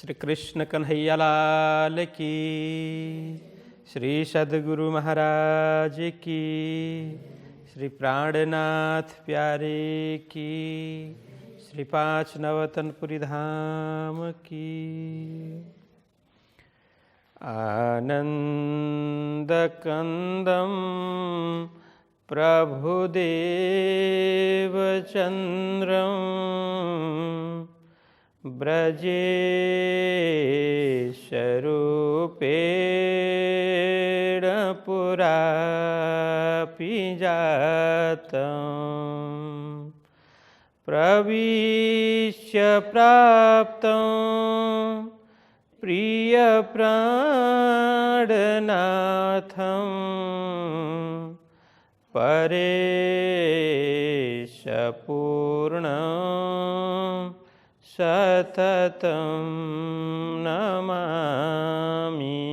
श्री कृष्ण कन्हैया लाल की, श्री सद्गुरु महाराज की, श्री प्राणनाथ प्यारे की, श्री पाँच नवतनपुरी धाम की। आनंदकंदम प्रभुदेवचंद्रम ब्रजेशरूपेण पुरापि जातं प्रविश्य प्राप्तं प्रियप्राणनाथं परेशपूर्णं सततं नमामि।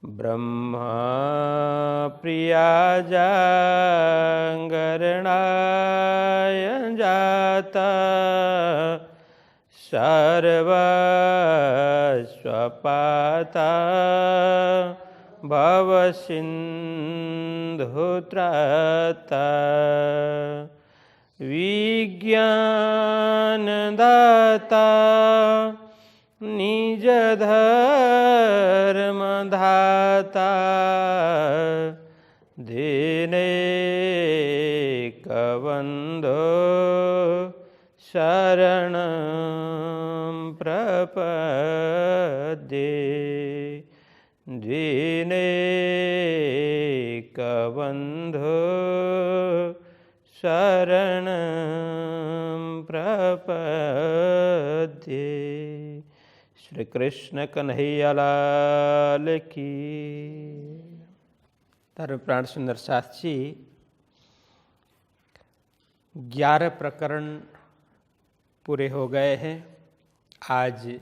ब्रह्मप्रियाजागरणाय जाता सर्वस्वपाता भवसिन्धुत्राता विज्ञानदाता निजधर्मधाता दीनैकबन्धो शरणं प्रपद्ये दीनैकबन्धो शरणं प्रपद्ये। श्री कृष्ण कन्हैया लाल की। धर्म प्राण सुंदर शास्त्री 11 प्रकरण पूरे हो गए हैं। आज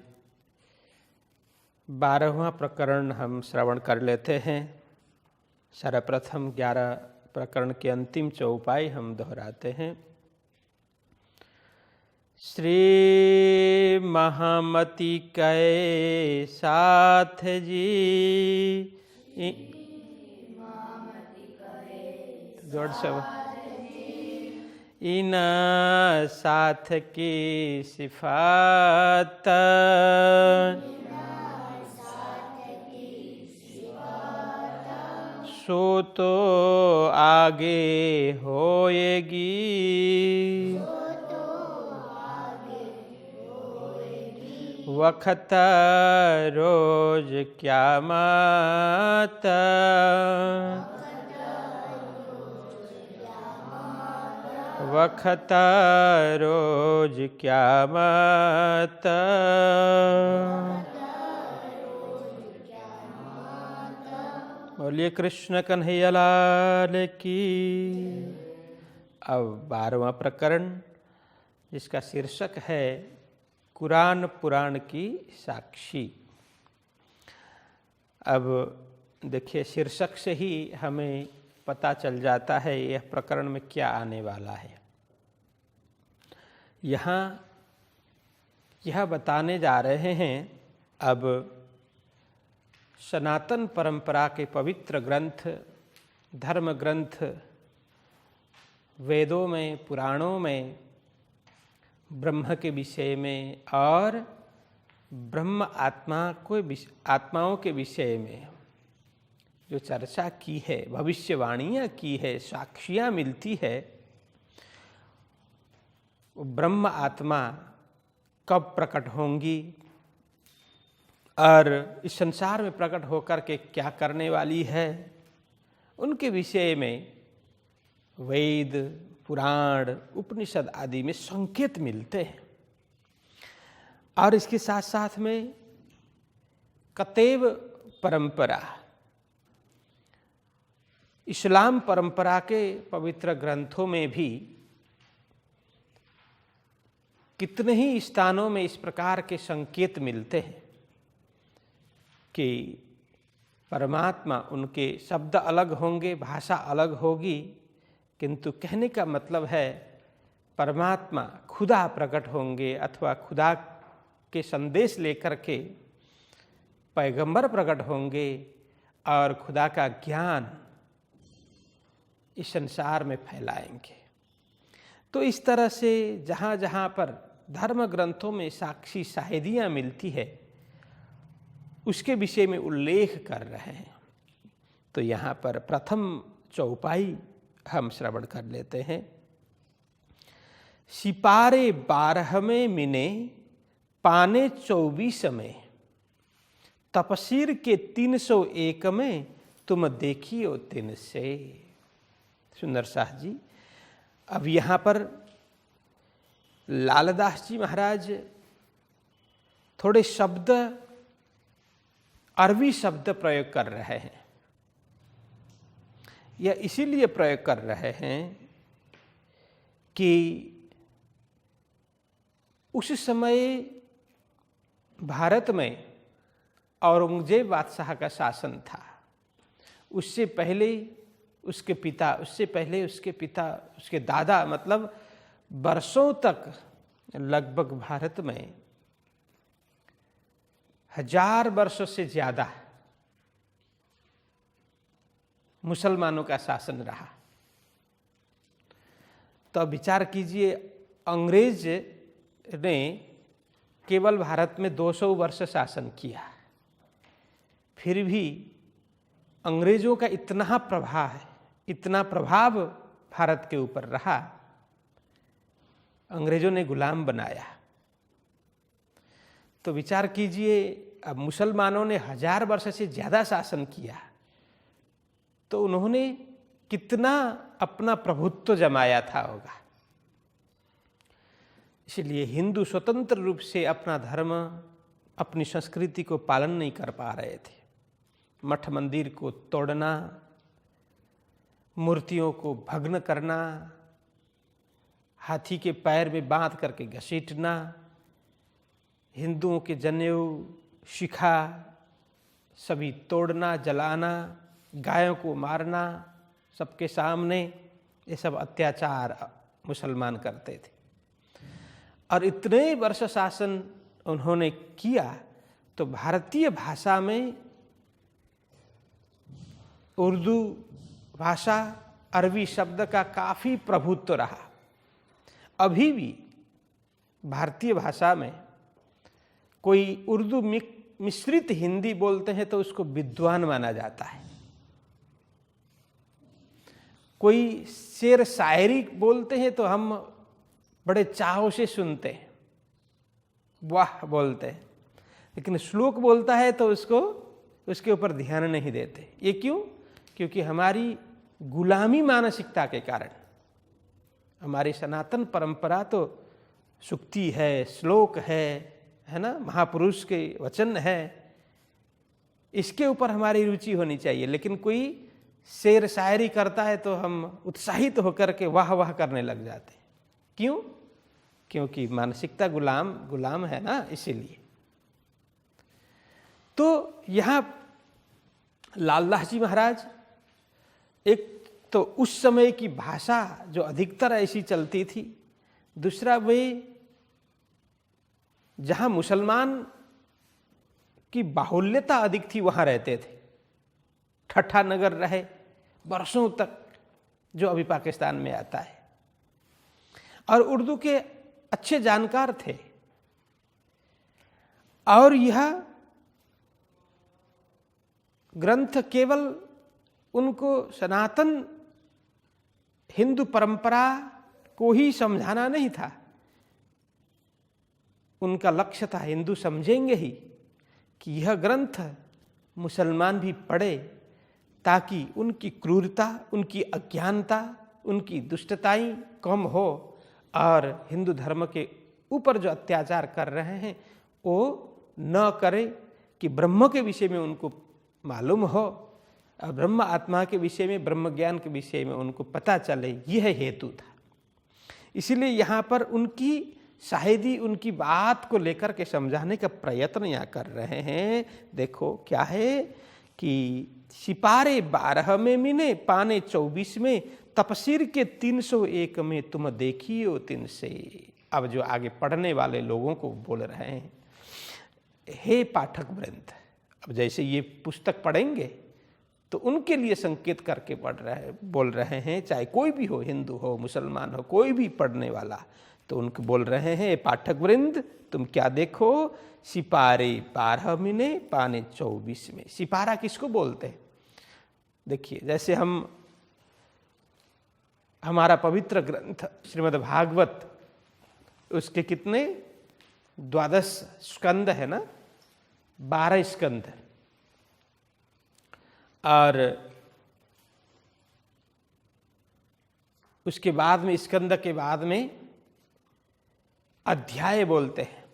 12वां प्रकरण हम श्रवण कर लेते हैं। सर्वप्रथम 11 प्रकरण के अंतिम चौपाई हम दोहराते हैं। श्री महामति कै साथ जी जोड़ सब इन साथ की सिफात सो तो आगे होएगी वक्त रोज क्या माता वक्त रोज क्या माता बोलिए कृष्ण कन्हैया लाल की। अब 12वां प्रकरण जिसका शीर्षक है कुरान पुराण की साक्षी। अब देखिए शीर्षक से ही हमें पता चल जाता है यह प्रकरण में क्या आने वाला है। यहाँ यह बताने जा रहे हैं अब सनातन परंपरा के पवित्र ग्रंथ, धर्म ग्रंथ, वेदों में, पुराणों में ब्रह्म के विषय में और ब्रह्म आत्माओं के विषय में जो चर्चा की है, भविष्यवाणियाँ की है, साक्षियाँ मिलती है, वो ब्रह्म आत्मा कब प्रकट होंगी और इस संसार में प्रकट होकर के क्या करने वाली है, उनके विषय में वेद, पुराण, उपनिषद आदि में संकेत मिलते हैं। और इसके साथ साथ में कतेव परंपरा, इस्लाम परंपरा के पवित्र ग्रंथों में भी कितने ही स्थानों में इस प्रकार के संकेत मिलते हैं कि परमात्मा, उनके शब्द अलग होंगे, भाषा अलग होगी, किंतु कहने का मतलब है परमात्मा खुदा प्रकट होंगे अथवा खुदा के संदेश लेकर के पैगंबर प्रकट होंगे और खुदा का ज्ञान इस संसार में फैलाएंगे। तो इस तरह से जहाँ जहाँ पर धर्म ग्रंथों में साक्षी शाहिदियाँ मिलती है उसके विषय में उल्लेख कर रहे हैं। तो यहाँ पर प्रथम चौपाई हम श्रवण कर लेते हैं। सिपारे 12वें मिने पाने 24 में, तपसीर के 301 में तुम देखियो तिन से। सुंदर शाह जी, अब यहाँ पर लालदास जी महाराज थोड़े शब्द, अरबी शब्द प्रयोग कर रहे हैं। यह इसीलिए प्रयोग कर रहे हैं कि उस समय भारत में औरंगजेब बादशाह का शासन था। उससे पहले उसके पिता, उससे पहले उसके पिता, उसके दादा, मतलब वर्षों तक लगभग भारत में 1000 वर्षों से ज़्यादा मुसलमानों का शासन रहा। तो अब विचार कीजिए, अंग्रेज ने केवल भारत में 200 वर्ष शासन किया, फिर भी अंग्रेजों का इतना प्रभाव है, इतना प्रभाव भारत के ऊपर रहा, अंग्रेजों ने गुलाम बनाया। तो विचार कीजिए, अब मुसलमानों ने 1000 वर्ष से ज़्यादा शासन किया, तो उन्होंने कितना अपना प्रभुत्व जमाया था होगा। इसलिए हिंदू स्वतंत्र रूप से अपना धर्म, अपनी संस्कृति को पालन नहीं कर पा रहे थे। मठ मंदिर को तोड़ना, मूर्तियों को भग्न करना, हाथी के पैर में बांध करके घसीटना, हिंदुओं के जनेऊ, शिखा सभी तोड़ना, जलाना, गायों को मारना सबके सामने, ये सब अत्याचार मुसलमान करते थे। और इतने वर्ष शासन उन्होंने किया, तो भारतीय भाषा में उर्दू भाषा, अरबी शब्द का काफ़ी प्रभुत्व रहा। अभी भी भारतीय भाषा में कोई उर्दू मिश्रित हिंदी बोलते हैं तो उसको विद्वान माना जाता है। कोई शेर शायरी बोलते हैं तो हम बड़े चाव से सुनते हैं, वाह बोलते हैं, लेकिन श्लोक बोलता है तो उसके ऊपर ध्यान नहीं देते। ये क्यों? क्योंकि हमारी गुलामी मानसिकता के कारण। हमारी सनातन परंपरा तो सूक्ति है, श्लोक है ना, महापुरुष के वचन है, इसके ऊपर हमारी रुचि होनी चाहिए। लेकिन कोई शेर शायरी करता है तो हम उत्साहित होकर के वाह वाह करने लग जाते हैं। क्यों? क्योंकि मानसिकता गुलाम है ना, इसीलिए। तो यहाँ लालदास जी महाराज, एक तो उस समय की भाषा जो अधिकतर ऐसी चलती थी, दूसरा वे जहाँ मुसलमान की बाहुल्यता अधिक थी वहाँ रहते थे। ठट्ठा नगर रहे वर्षों तक, जो अभी पाकिस्तान में आता है, और उर्दू के अच्छे जानकार थे। और यह ग्रंथ केवल उनको सनातन हिंदू परंपरा को ही समझाना नहीं था, उनका लक्ष्य था हिंदू समझेंगे ही कि यह ग्रंथ मुसलमान भी पढ़े, ताकि उनकी क्रूरता, उनकी अज्ञानता, उनकी दुष्टताएं कम हो और हिंदू धर्म के ऊपर जो अत्याचार कर रहे हैं वो न करे, कि ब्रह्म के विषय में उनको मालूम हो और ब्रह्म आत्मा के विषय में, ब्रह्म ज्ञान के विषय में उनको पता चले। यह हेतु था। इसीलिए यहाँ पर उनकी शायदी, उनकी बात को लेकर के समझाने का प्रयत्न यहाँ कर रहे हैं। देखो क्या है कि सिपारे 12 में मिने पाने 24 में, तपसीर के 301 में तुम देखियो तिन से। अब जो आगे पढ़ने वाले लोगों को बोल रहे हैं हे पाठक वृंद, अब जैसे ये पुस्तक पढ़ेंगे तो उनके लिए संकेत करके पढ़ रहे बोल रहे हैं, चाहे कोई भी हो, हिंदू हो मुसलमान हो, कोई भी पढ़ने वाला, तो उनको बोल रहे हैं पाठक वृंद तुम क्या देखो, सिपारे 12 मिने पाने 24 में। सिपारा किसको बोलते हैं? देखिए, जैसे हमारा पवित्र ग्रंथ श्रीमद् भागवत, उसके कितने 12 स्कंद है ना, 12 स्कंद, और उसके बाद में स्कंद के बाद में अध्याय बोलते हैं,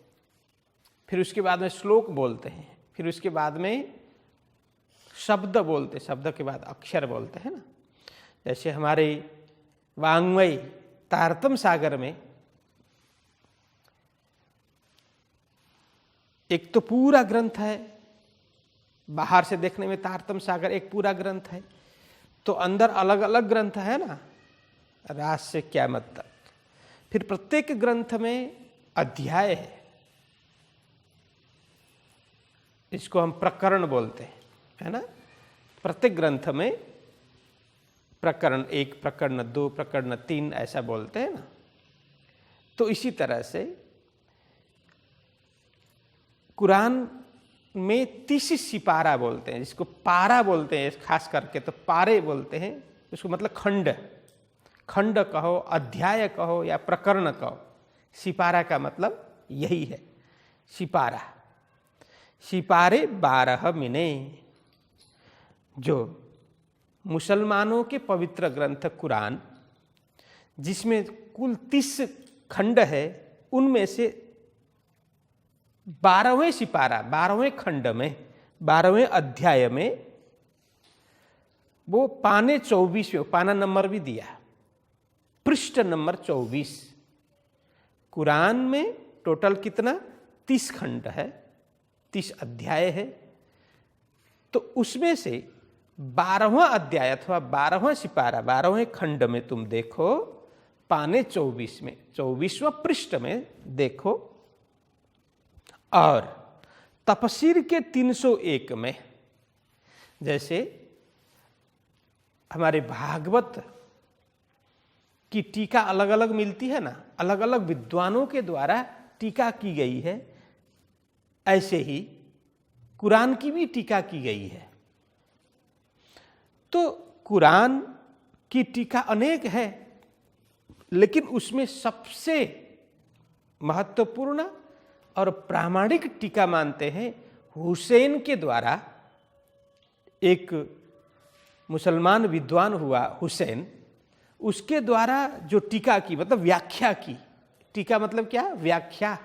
फिर उसके बाद में श्लोक बोलते हैं, फिर उसके बाद में शब्द बोलते, शब्द के बाद अक्षर बोलते हैं ना। जैसे हमारे वाङ्मय तारतम सागर में एक तो पूरा ग्रंथ है, बाहर से देखने में तारतम सागर एक पूरा ग्रंथ है, तो अंदर अलग अलग ग्रंथ है ना, रात से क़यामत तक। फिर प्रत्येक ग्रंथ में अध्याय है, इसको हम प्रकरण बोलते हैं, है ना। प्रत्येक ग्रंथ में प्रकरण 1, प्रकरण 2, प्रकरण 3 ऐसा बोलते हैं ना। तो इसी तरह से कुरान में 30 सिपारा बोलते हैं, जिसको पारा बोलते हैं खास करके, तो पारे बोलते हैं उसको, मतलब खंड, खंड कहो, अध्याय कहो या प्रकरण कहो। सिपारा का मतलब यही है, सिपारा। सिपारे 12 मिने, जो मुसलमानों के पवित्र ग्रंथ कुरान, जिसमें कुल 30 खंड है, उनमें से 12वें सिपारा, 12वें खंड में, 12वें अध्याय में वो पाने 24 में, पाना नंबर भी दिया, पृष्ठ नंबर 24। कुरान में टोटल कितना 30 खंड है, 30 अध्याय है, तो उसमें से 12वां अध्याय अथवा 12वां सिपारा 12वें खंड में तुम देखो, पाने 24 में, 24वां पृष्ठ में देखो, और तफसीर के 301 में, जैसे हमारे भागवत की टीका अलग अलग मिलती है ना, अलग अलग विद्वानों के द्वारा टीका की गई है, ऐसे ही कुरान की भी टीका की गई है। तो कुरान की टीका अनेक है, लेकिन उसमें सबसे महत्वपूर्ण और प्रामाणिक टीका मानते हैं हुसैन के द्वारा। एक मुसलमान विद्वान हुआ हुसैन, उसके द्वारा जो टीका की, मतलब व्याख्या की, टीका मतलब क्या, व्याख्या,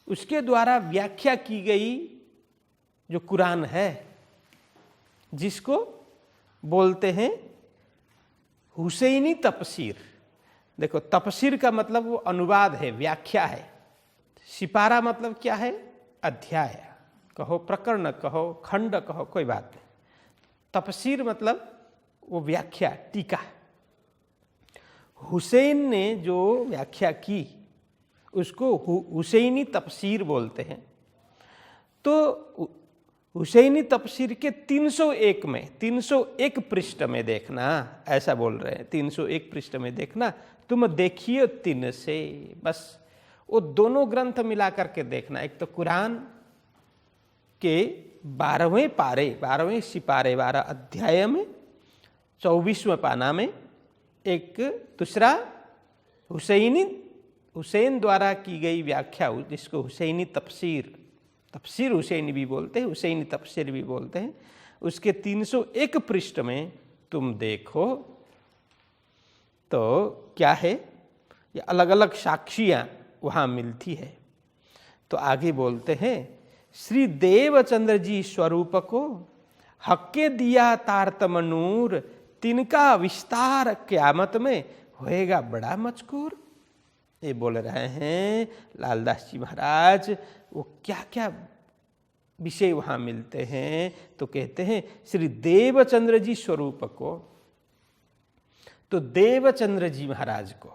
उसके द्वारा व्याख्या की गई जो कुरान है, जिसको बोलते हैं हुसैनी तफसीर। देखो, तफसीर का मतलब वो अनुवाद है, व्याख्या है। सिपारा मतलब क्या है, अध्याय कहो, प्रकरण कहो, खंड कहो, कोई बात नहीं। तफसीर मतलब वो व्याख्या, टीका। हुसैन ने जो व्याख्या की उसको हुसैनी तफसीर बोलते हैं। तो हुसैनी तफसीर के 301 में, 301 पृष्ठ में देखना, ऐसा बोल रहे हैं, 301 पृष्ठ में देखना, तुम देखिए 3 से, बस वो दोनों ग्रंथ मिला करके देखना। एक तो कुरान के 12वें पारे, 12वें सिपारे, 12 अध्याय में 24वें पाना में, एक दूसरा हुसैन द्वारा की गई व्याख्या, जिसको हुसैनी तफसीर, तफसीर हुसैनी भी बोलते हैं, हुसैनी तफसीर भी बोलते हैं, उसके 301 पृष्ठ में तुम देखो तो क्या है, ये अलग अलग साक्षियाँ वहाँ मिलती है। तो आगे बोलते हैं, श्री देवचंद्र जी स्वरूप को हक्के दिया तारतम नूर, तिनका विस्तार क़यामत में होएगा बड़ा मजकूर। ये बोल रहे हैं लालदास जी महाराज, वो क्या क्या विषय वहाँ मिलते हैं। तो कहते हैं श्री देवचंद्र जी स्वरूप को, तो देवचंद्र जी महाराज को,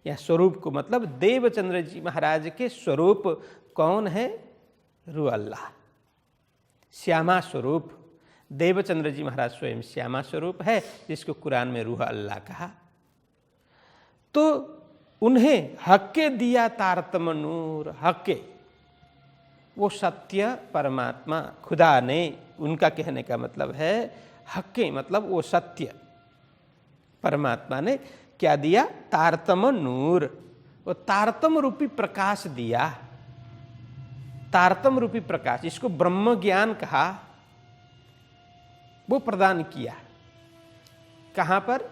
या स्वरूप को मतलब देवचंद्र जी महाराज के स्वरूप कौन है? रू अल्लाह, श्यामा स्वरूप। देवचंद्र जी महाराज स्वयं श्यामा स्वरूप है, जिसको कुरान में रूह अल्लाह कहा। तो उन्हें हक़ दिया तारतम नूर, हक़ वो सत्य परमात्मा खुदा ने, उनका कहने का मतलब है हक़ मतलब वो सत्य परमात्मा ने क्या दिया? तारतम नूर, वो तारतम रूपी प्रकाश दिया। तारतम रूपी प्रकाश, इसको ब्रह्म ज्ञान कहा, वो प्रदान किया। कहाँ पर?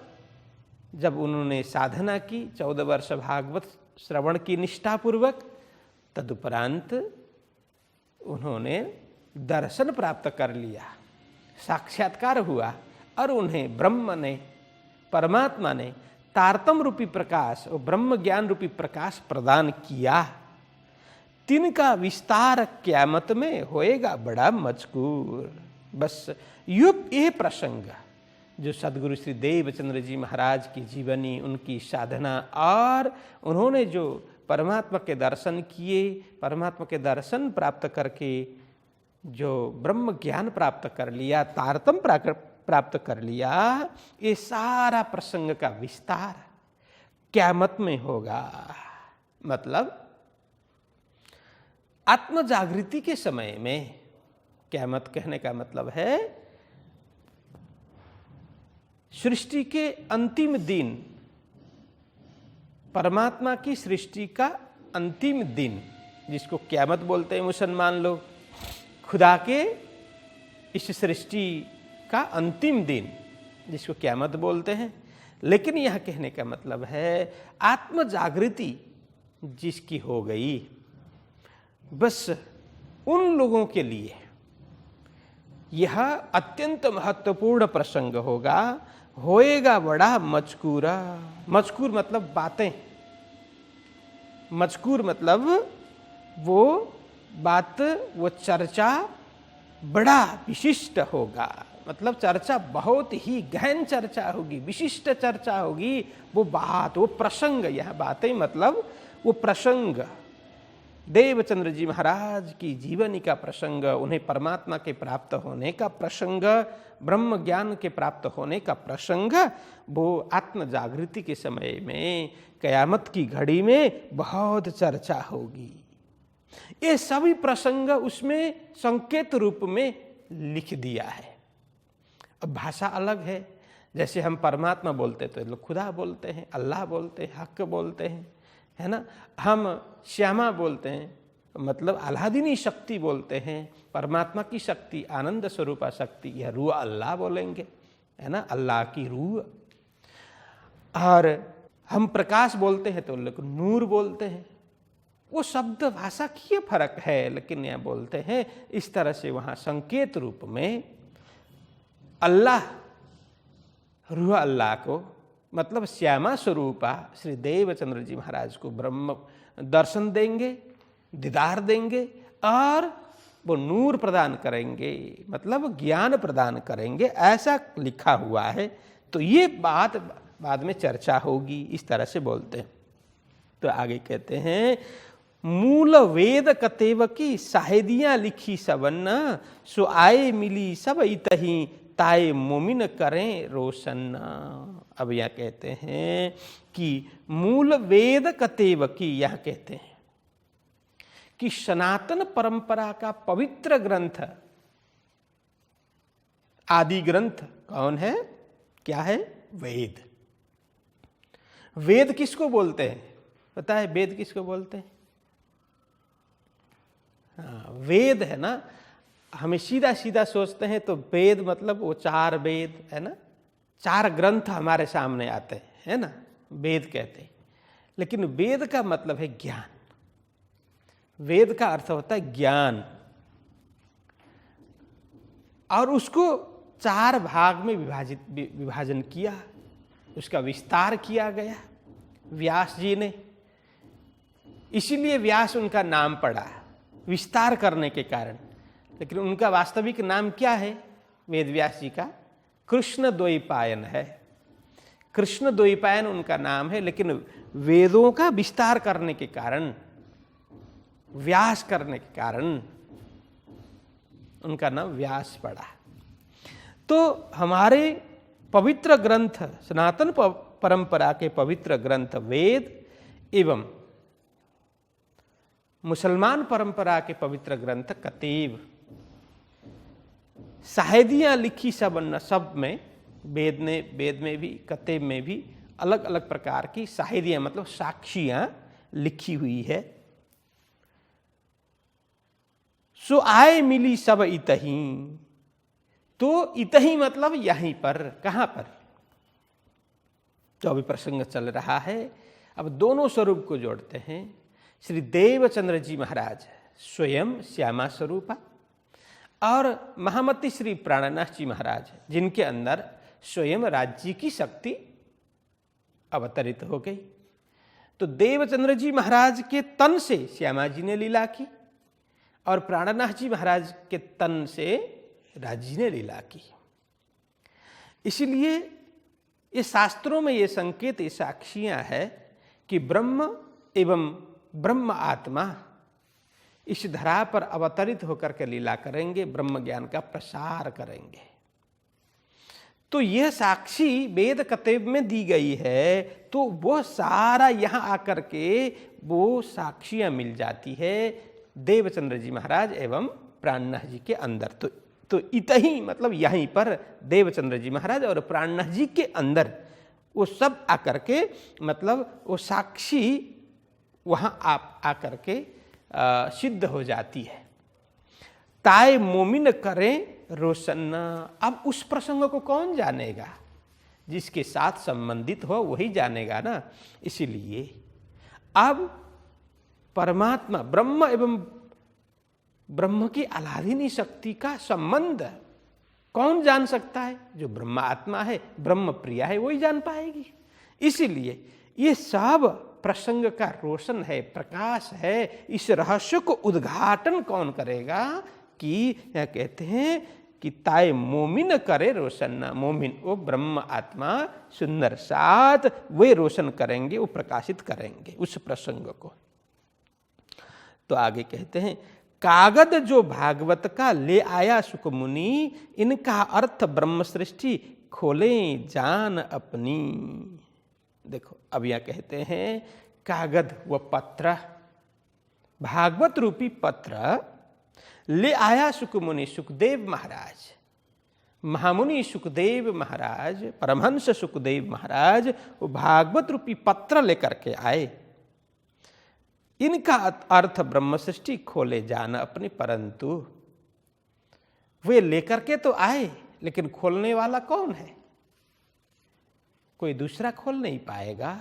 जब उन्होंने साधना की 14 वर्ष भागवत श्रवण की निष्ठापूर्वक, तदुपरांत उन्होंने दर्शन प्राप्त कर लिया, साक्षात्कार हुआ और उन्हें ब्रह्म ने, परमात्मा ने तारतम रूपी प्रकाश और ब्रह्म ज्ञान रूपी प्रकाश प्रदान किया। तिनका विस्तार क़यामत में होएगा बड़ा मजकूर। बस ये प्रसंग जो सदगुरु श्री देवचंद्र जी महाराज की जीवनी, उनकी साधना और उन्होंने जो परमात्मा के दर्शन किए, परमात्मा के दर्शन प्राप्त करके जो ब्रह्म ज्ञान प्राप्त कर लिया, तारतम प्राप्त कर लिया, ये सारा प्रसंग का विस्तार क़यामत में होगा। मतलब आत्म जागृति के समय में, क़यामत कहने का मतलब है सृष्टि के अंतिम दिन, परमात्मा की सृष्टि का अंतिम दिन, जिसको क़यामत बोलते हैं मुसलमान लोग। खुदा के इस सृष्टि का अंतिम दिन, जिसको क़यामत बोलते हैं। लेकिन यह कहने का मतलब है आत्म जागृति जिसकी हो गई, बस उन लोगों के लिए यह अत्यंत महत्वपूर्ण प्रसंग होगा, होएगा बड़ा मजकूरा। मजकूर मतलब बातें, मजकूर मतलब वो बात, वो चर्चा बड़ा विशिष्ट होगा। मतलब चर्चा बहुत ही गहन चर्चा होगी, विशिष्ट चर्चा होगी। वो बात, वो प्रसंग, यह बातें मतलब वो प्रसंग, देवचंद्र जी महाराज की जीवनी का प्रसंग, उन्हें परमात्मा के प्राप्त होने का प्रसंग, ब्रह्म ज्ञान के प्राप्त होने का प्रसंग, वो आत्म जागृति के समय में, क़यामत की घड़ी में बहुत चर्चा होगी। ये सभी प्रसंग उसमें संकेत रूप में लिख दिया है। अब भाषा अलग है, जैसे हम परमात्मा बोलते तो लोग खुदा बोलते हैं, अल्लाह बोलते हैं, हक बोलते हैं, है ना। हम श्यामा बोलते हैं, मतलब आह्लादिनी शक्ति बोलते हैं, परमात्मा की शक्ति, आनंद स्वरूपा शक्ति, यह रूह अल्लाह बोलेंगे, है ना, अल्लाह की रूह। और हम प्रकाश बोलते हैं तो लोग नूर बोलते हैं। वो शब्द भाषा की ये फर्क है, लेकिन यह बोलते हैं इस तरह से। वहाँ संकेत रूप में अल्लाह, रूह अल्लाह को, मतलब श्यामा स्वरूपा श्री देवचंद्र जी महाराज को ब्रह्म दर्शन देंगे, दीदार देंगे और वो नूर प्रदान करेंगे, मतलब ज्ञान प्रदान करेंगे, ऐसा लिखा हुआ है। तो ये बात बाद में चर्चा होगी, इस तरह से बोलते हैं। तो आगे कहते हैं, मूल वेद कतेव की साहेदियाँ लिखी सबन्ना, सो आए मिली सब इतही ताए मोमिन करें रोशन्ना। अब यह कहते हैं कि मूल वेद कतेव की, यह कहते हैं कि सनातन परंपरा का पवित्र ग्रंथ, आदि ग्रंथ कौन है, क्या है? वेद। वेद किसको बोलते हैं? पता है वेद किसको बोलते हैं? हाँ, वेद है ना। हमें सीधा सीधा सोचते हैं तो वेद मतलब वो 4 वेद, है ना, 4 ग्रंथ हमारे सामने आते हैं, है ना, वेद कहते हैं। लेकिन वेद का मतलब है ज्ञान। वेद का अर्थ होता है ज्ञान, और उसको 4 भाग में विभाजन किया, उसका विस्तार किया गया व्यास जी ने। इसीलिए व्यास उनका नाम पड़ा, विस्तार करने के कारण। लेकिन उनका वास्तविक नाम क्या है वेद व्यास जी का? कृष्ण द्वैपायन है। कृष्ण द्वैपायन उनका नाम है, लेकिन वेदों का विस्तार करने के कारण, व्यास करने के कारण उनका नाम व्यास पड़ा। तो हमारे पवित्र ग्रंथ, सनातन परंपरा के पवित्र ग्रंथ वेद एवं मुसलमान परंपरा के पवित्र ग्रंथ कतीब, शाहिदियाँ लिखी सब में, वेद में भी कतीब में भी अलग अलग प्रकार की शाहिदियाँ मतलब साक्षियाँ लिखी हुई है। सो आए मिली सब इतही, तो इतही मतलब यहीं पर, कहाँ पर, जो अभी प्रसंग चल रहा है। अब दोनों स्वरूप को जोड़ते हैं। श्री देवचंद्र जी महाराज स्वयं श्यामा स्वरूपा और महामती श्री प्राणनाथ जी महाराज, जिनके अंदर स्वयं राज्य की शक्ति अवतरित हो गई। तो देवचंद्र जी महाराज के तन से श्यामा जी ने लीला की और प्राणनाथ जी महाराज के तन से राज जी ने लीला की। इसलिए ये शास्त्रों में ये संकेत, ये साक्षियां है कि ब्रह्म एवं ब्रह्म आत्मा इस धरा पर अवतरित होकर के लीला करेंगे, ब्रह्म ज्ञान का प्रसार करेंगे। तो यह साक्षी वेद कतीब में दी गई है, तो वो सारा यहाँ आकर के वो साक्षियां मिल जाती है देवचंद्र जी महाराज एवं प्राणनाथ जी के अंदर। तो इतही मतलब यहीं पर देवचंद्र जी महाराज और प्राणनाथ जी के अंदर वो सब आकर के, मतलब वो साक्षी वहाँ आकर के सिद्ध हो जाती है। ताए मोमिन करें रोशन। अब उस प्रसंग को कौन जानेगा? जिसके साथ संबंधित हो वही जानेगा ना। इसीलिए अब परमात्मा ब्रह्म एवं ब्रह्म की आलादिनी शक्ति का संबंध कौन जान सकता है? जो ब्रह्म आत्मा है, ब्रह्म प्रिया है, वही जान पाएगी। इसीलिए ये सब प्रसंग का रोशन है, प्रकाश है। इस रहस्य को उद्घाटन कौन करेगा? कि यह कहते हैं कि ताए मोमिन करे रोशन। मोमिन वो ब्रह्म आत्मा सुंदर साथ वे रोशन करेंगे, वो प्रकाशित करेंगे उस प्रसंग को। तो आगे कहते हैं, कागद जो भागवत का ले आया सुख मुनि, इनका अर्थ ब्रह्म सृष्टि खोले जान अपनी। देखो अब यह कहते हैं कागद व पत्र, भागवत रूपी पत्र ले आया सुख मुनि, सुखदेव महाराज, महामुनि सुखदेव महाराज, परमहंस सुखदेव महाराज वो भागवत रूपी पत्र लेकर के आए। इनका अर्थ ब्रह्म सृष्टि खोले जान अपने, परंतु वे लेकर के तो आए, लेकिन खोलने वाला कौन है? कोई दूसरा खोल नहीं पाएगा,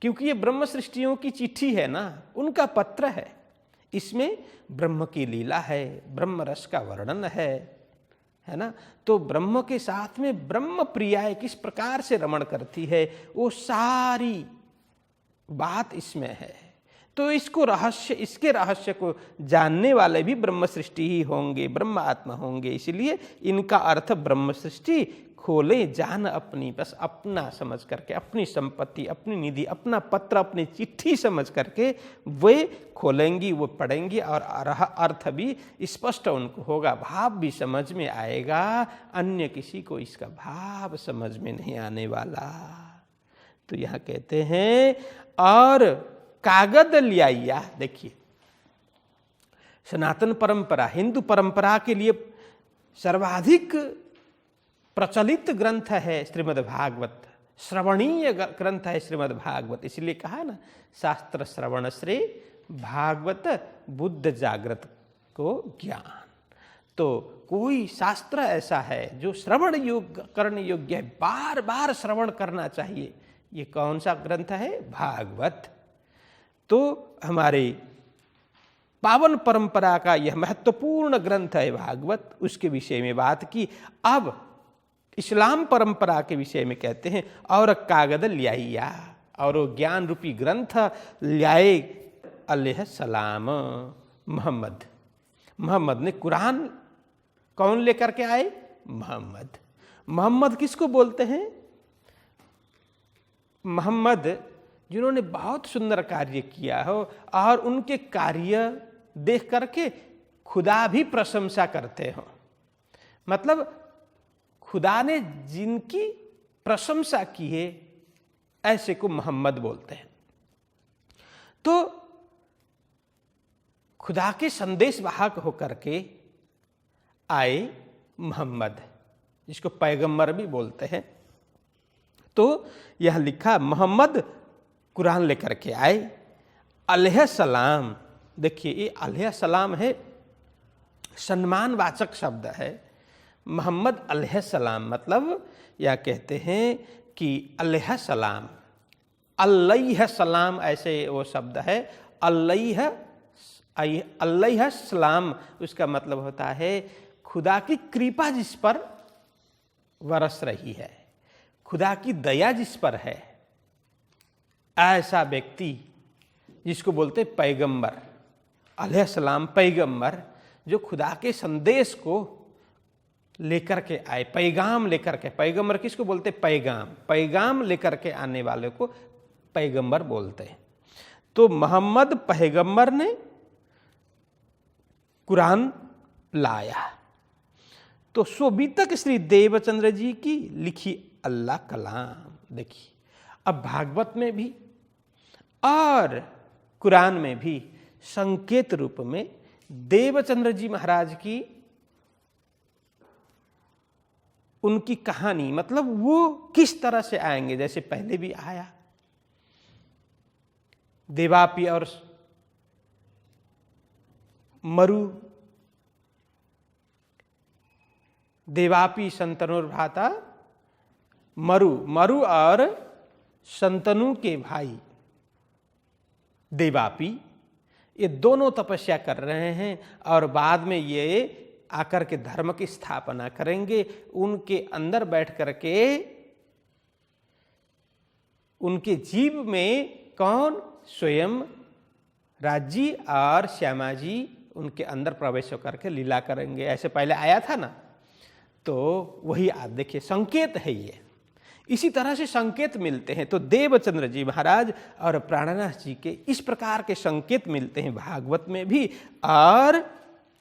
क्योंकि ये ब्रह्म सृष्टियों की चिट्ठी है ना, उनका पत्र है। इसमें ब्रह्म की लीला है, ब्रह्म रस का वर्णन है ना। तो ब्रह्म के साथ में ब्रह्म प्रियाएं किस प्रकार से रमण करती है, वो सारी बात इसमें है। तो इसको रहस्य, इसके रहस्य को जानने वाले भी ब्रह्म सृष्टि ही होंगे, ब्रह्म आत्मा होंगे। इसलिए इनका अर्थ ब्रह्म सृष्टि खोले जान अपनी, बस अपना समझ करके, अपनी संपत्ति, अपनी निधि, अपना पत्र, अपनी चिट्ठी समझ करके वे खोलेंगी, वो पढ़ेंगी और अर्थ भी स्पष्ट उनको होगा, भाव भी समझ में आएगा। अन्य किसी को इसका भाव समझ में नहीं आने वाला। तो यहाँ कहते हैं और कागद लिया। देखिए सनातन परंपरा, हिंदू परंपरा के लिए सर्वाधिक प्रचलित ग्रंथ है श्रीमद् भागवत, श्रवणीय ग्रंथ है श्रीमद् भागवत। इसलिए कहा ना, शास्त्र श्रवण से भागवत बुद्ध जागृत को ज्ञान। तो कोई शास्त्र ऐसा है जो श्रवण योग्य, करने योग्य है, बार बार श्रवण करना चाहिए। ये कौन सा ग्रंथ है? भागवत। तो हमारे पावन परंपरा का यह महत्वपूर्ण ग्रंथ है भागवत। उसके विषय में बात की। अब इस्लाम परंपरा के विषय में कहते हैं और कागद लिया, और वो ज्ञान रूपी ग्रंथ लाए अलैहि सलाम मोहम्मद। मोहम्मद ने कुरान कौन लेकर के आए? मोहम्मद। मोहम्मद किसको बोलते हैं? मोहम्मद जिन्होंने बहुत सुंदर कार्य किया हो और उनके कार्य देख करके खुदा भी प्रशंसा करते हो, मतलब खुदा ने जिनकी प्रशंसा की है ऐसे को मोहम्मद बोलते हैं। तो खुदा के संदेश वाहक होकर के आए मोहम्मद, जिसको पैगंबर भी बोलते हैं। तो यह लिखा मोहम्मद कुरान लेकर के आए अलैहिस्सलाम। देखिए ये अलैहिस्सलाम है, सम्मानवाचक शब्द है। मोहम्मद अलैहिस्सलाम मतलब यह कहते हैं कि अलैहिस्सलाम, अलैहिस्सलाम ऐसे वो शब्द है। अलैहिस्सलाम उसका मतलब होता है खुदा की कृपा जिस पर बरस रही है, खुदा की दया जिस पर है, ऐसा व्यक्ति जिसको बोलते पैगंबर। अलैहिस्सलाम पैगंबर जो खुदा के संदेश को लेकर के आए, पैगाम लेकर के। पैगंबर किसको बोलते? पैगाम, पैगाम लेकर के आने वाले को पैगंबर बोलते हैं। तो मोहम्मद पैगंबर ने कुरान लाया। तो सोबीतक श्री देवचंद्र जी की लिखी अल्लाह कलाम। देखिए अब भागवत में भी और कुरान में भी संकेत रूप में देवचंद्र जी महाराज की उनकी कहानी, मतलब वो किस तरह से आएंगे, जैसे पहले भी आया देवापी और मरु, देवापी संतनुर्भ्राता मरु, मरु और संतनु के भाई देवापी, ये दोनों तपस्या कर रहे हैं और बाद में ये आकर के धर्म की स्थापना करेंगे। उनके अंदर बैठ करके उनके जीव में कौन? स्वयं राजी और श्यामा जी उनके अंदर प्रवेश होकर के लीला करेंगे। ऐसे पहले आया था ना, तो वही आप देखिए संकेत है ये। इसी तरह से संकेत मिलते हैं। तो देवचंद्र जी महाराज और प्राणनाथ जी के इस प्रकार के संकेत मिलते हैं भागवत में भी और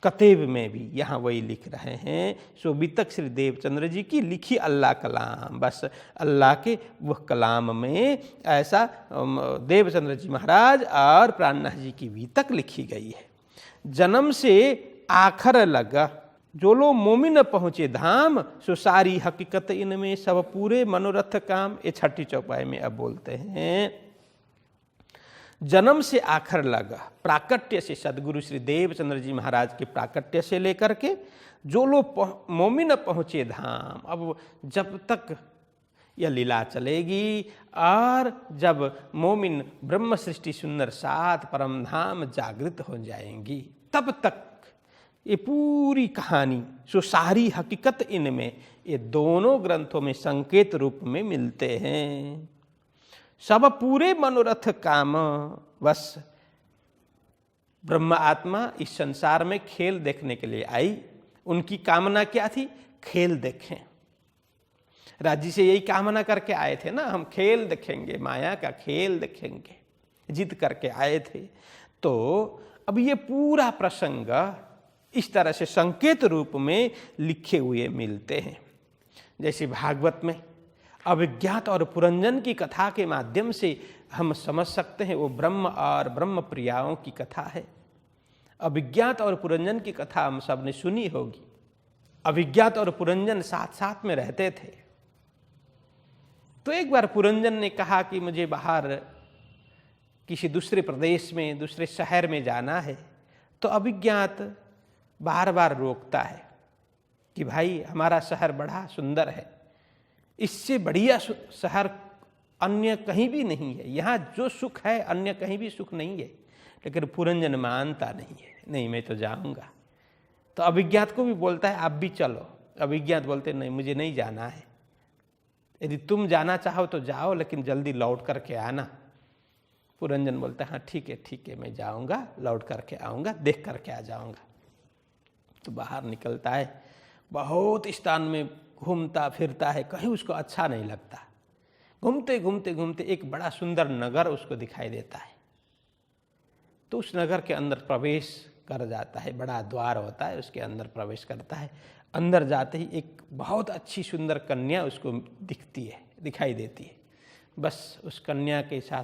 कतेब में भी। यहाँ वही लिख रहे हैं सोबीतक श्री देवचंद्र जी की लिखी अल्लाह कलाम। बस अल्लाह के वह कलाम में ऐसा देवचंद्र जी महाराज और प्राणनाथ जी की बीतक लिखी गई है। जन्म से आखर लगा जो लो मोमिन पहुँचे धाम, सो सारी हकीकत इनमें सब पूरे मनोरथ काम। ये छठी चौपाई में अब बोलते हैं जन्म से आखर लगा, प्राकट्य से सदगुरु श्री देवचंद्र जी महाराज के प्राकट्य से लेकर के जो लोग मोमिन पहुँचे धाम। अब जब तक यह लीला चलेगी और जब मोमिन ब्रह्म सृष्टि सुंदर सात परम धाम जागृत हो जाएंगी, तब तक ये पूरी कहानी सो सारी हकीकत इनमें, ये दोनों ग्रंथों में संकेत रूप में मिलते हैं। सब पूरे मनोरथ काम। बस ब्रह्म आत्मा इस संसार में खेल देखने के लिए आई। उनकी कामना क्या थी? खेल देखें। राजी से यही कामना करके आए थे ना, हम खेल देखेंगे, माया का खेल देखेंगे, जिद करके आए थे। तो अब ये पूरा प्रसंग इस तरह से संकेत रूप में लिखे हुए मिलते हैं। जैसे भागवत में अभिज्ञात और पुरंजन की कथा के माध्यम से हम समझ सकते हैं वो ब्रह्म और ब्रह्म प्रियाओं की कथा है। अभिज्ञात और पुरंजन की कथा हम सब ने सुनी होगी। अभिज्ञात और पुरंजन साथ साथ में रहते थे। तो एक बार पुरंजन ने कहा कि मुझे बाहर किसी दूसरे प्रदेश में, दूसरे शहर में जाना है। तो अभिज्ञात बार बार रोकता है कि भाई हमारा शहर बड़ा सुंदर है, इससे बढ़िया शहर अन्य कहीं भी नहीं है, यहाँ जो सुख है अन्य कहीं भी सुख नहीं है। लेकिन पुरंजन मानता नहीं है, नहीं मैं तो जाऊँगा। तो अभिज्ञात को भी बोलता है आप भी चलो। अभिज्ञात बोलते नहीं मुझे नहीं जाना है, यदि तुम जाना चाहो तो जाओ लेकिन जल्दी लौट करके आना। पुरंजन बोलता है हाँ ठीक है मैं जाऊँगा, लौट करके आऊँगा, देख करके आ जाऊँगा। तो बाहर निकलता है, बहुत स्थान में घूमता फिरता है, कहीं उसको अच्छा नहीं लगता। घूमते घूमते घूमते एक बड़ा सुंदर नगर उसको दिखाई देता है। तो उस नगर के अंदर प्रवेश कर जाता है, बड़ा द्वार होता है, उसके अंदर प्रवेश करता है। अंदर जाते ही एक बहुत अच्छी सुंदर कन्या उसको दिखाई देती है। बस उस कन्या के साथ,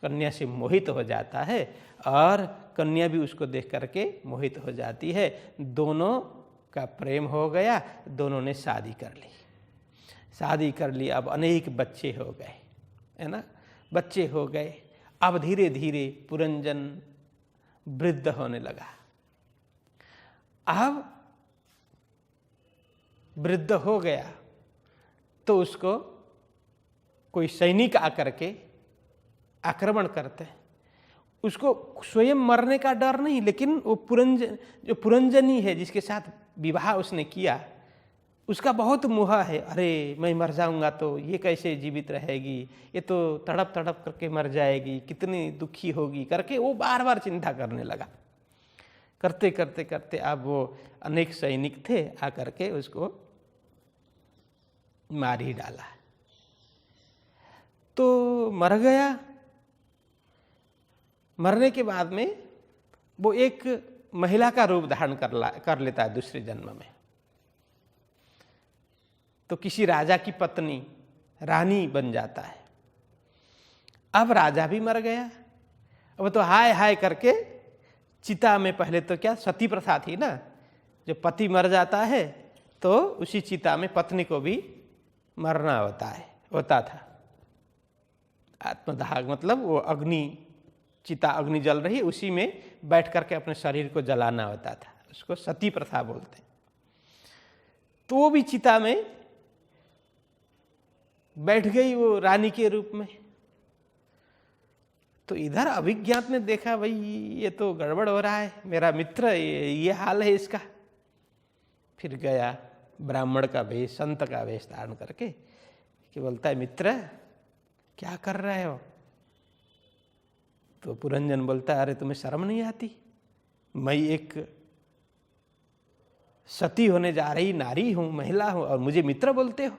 कन्या से मोहित हो जाता है और कन्या भी उसको देख करके मोहित हो जाती है। दोनों का प्रेम हो गया, दोनों ने शादी कर ली। अब अनेक बच्चे हो गए, है ना, बच्चे हो गए। अब धीरे धीरे पुरंजन वृद्ध होने लगा। अब वृद्ध हो गया तो उसको कोई सैनिक आकर के आक्रमण करते हैं। उसको स्वयं मरने का डर नहीं, लेकिन वो पुरंजनी है जिसके साथ विवाह उसने किया, उसका बहुत मोह है। अरे मैं मर जाऊंगा तो ये कैसे जीवित रहेगी, ये तो तड़प तड़प करके मर जाएगी, कितनी दुखी होगी करके वो बार बार चिंता करने लगा। करते करते करते अब वो अनेक सैनिक थे, आकर के उसको मार ही डाला। तो मर गया। मरने के बाद में वो एक महिला का रूप धारण कर लेता है दूसरे जन्म में। तो किसी राजा की पत्नी, रानी बन जाता है। अब राजा भी मर गया। अब तो हाय हाय करके चिता में, पहले तो क्या सती प्रथा थी ना, जो पति मर जाता है तो उसी चिता में पत्नी को भी मरना होता था। आत्मदाह मतलब वो चिता अग्नि जल रही, उसी में बैठ करके अपने शरीर को जलाना होता था, उसको सती प्रथा बोलते हैं। तो वो भी चिता में बैठ गई वो रानी के रूप में। तो इधर अभिज्ञात ने देखा, भाई ये तो गड़बड़ हो रहा है, मेरा मित्र ये हाल है इसका। फिर गया ब्राह्मण का वेश, संत का वेश धारण करके, कि बोलता है मित्र क्या कर रहे हो? तो पुरंजन बोलता है अरे तुम्हें शर्म नहीं आती, मैं एक सती होने जा रही नारी हूं, महिला हूं, और मुझे मित्र बोलते हो?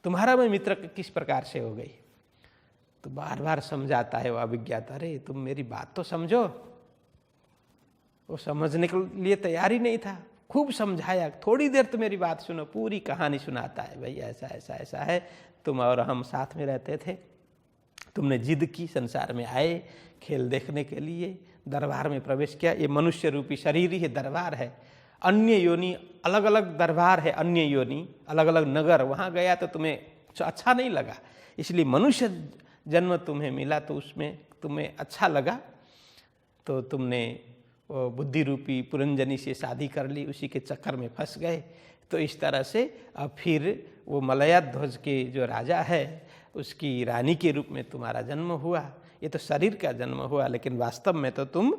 तुम्हारा मैं मित्र किस प्रकार से हो गई? तो बार बार समझाता है वो अभिज्ञाता, अरे तुम मेरी बात तो समझो। वो समझने के लिए तैयार ही नहीं था। खूब समझाया, थोड़ी देर तो मेरी बात सुनो, पूरी कहानी सुनाता है। भाई ऐसा ऐसा ऐसा है, तुम और हम साथ में रहते थे, तुमने जिद की, संसार में आए खेल देखने के लिए, दरबार में प्रवेश किया। ये मनुष्य रूपी शरीर ही है, दरबार है। अन्य योनि, अलग अलग दरबार है, अन्य योनि, अलग अलग नगर, वहाँ गया तो तुम्हें अच्छा नहीं लगा, इसलिए मनुष्य जन्म तुम्हें मिला, तो उसमें तुम्हें अच्छा लगा, तो तुमने वो बुद्धि रूपी पुरंजनी से शादी कर ली, उसी के चक्कर में फंस गए। तो इस तरह से अब फिर वो मलयाध्वज के जो राजा है उसकी रानी के रूप में तुम्हारा जन्म हुआ। ये तो शरीर का जन्म हुआ, लेकिन वास्तव में तो तुम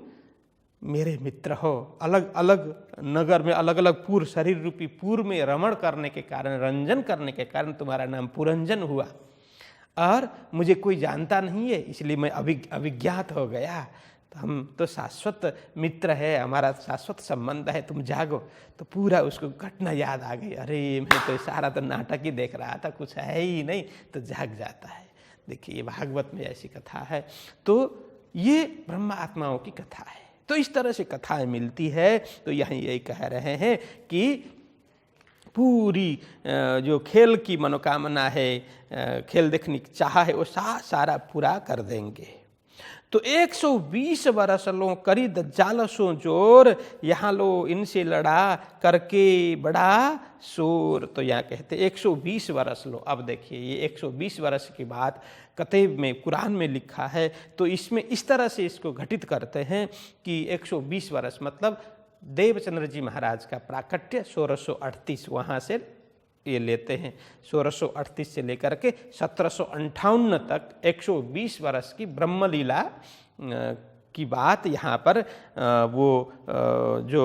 मेरे मित्र हो। अलग अलग नगर में अलग अलग पूर, शरीर रूपी पूर में रमण करने के कारण, रंजन करने के कारण तुम्हारा नाम पुरंजन हुआ। और मुझे कोई जानता नहीं है, इसलिए मैं अभिज्ञात हो गया। तो हम तो शाश्वत मित्र है, हमारा शाश्वत संबंध है, तुम जागो। तो पूरा उसको घटना याद आ गई। अरे मैं तो सारा तो नाटक ही देख रहा था, कुछ है ही नहीं, तो जाग जाता है। देखिए ये भागवत में ऐसी कथा है। तो ये ब्रह्म आत्माओं की कथा है। तो इस तरह से कथाएं मिलती है। तो यहाँ यही कह रहे हैं कि पूरी जो खेल की मनोकामना है, खेल देखने की चाह है, वो सारा पूरा कर देंगे। तो 120 वर्ष लो करी दज्जालसों जोर, यहाँ लो इनसे लड़ा करके बड़ा शोर। तो यहाँ कहते 120 वर्ष लो। अब देखिए ये 120 वर्ष की बात कतेब में, कुरान में लिखा है। तो इसमें इस तरह से इसको घटित करते हैं कि 120 वर्ष मतलब देवचंद्र जी महाराज का प्राकट्य 1638, वहाँ से ये लेते हैं। 1638 से लेकर के 1758 तक 120 वर्ष की ब्रह्मलीला की बात यहाँ पर वो जो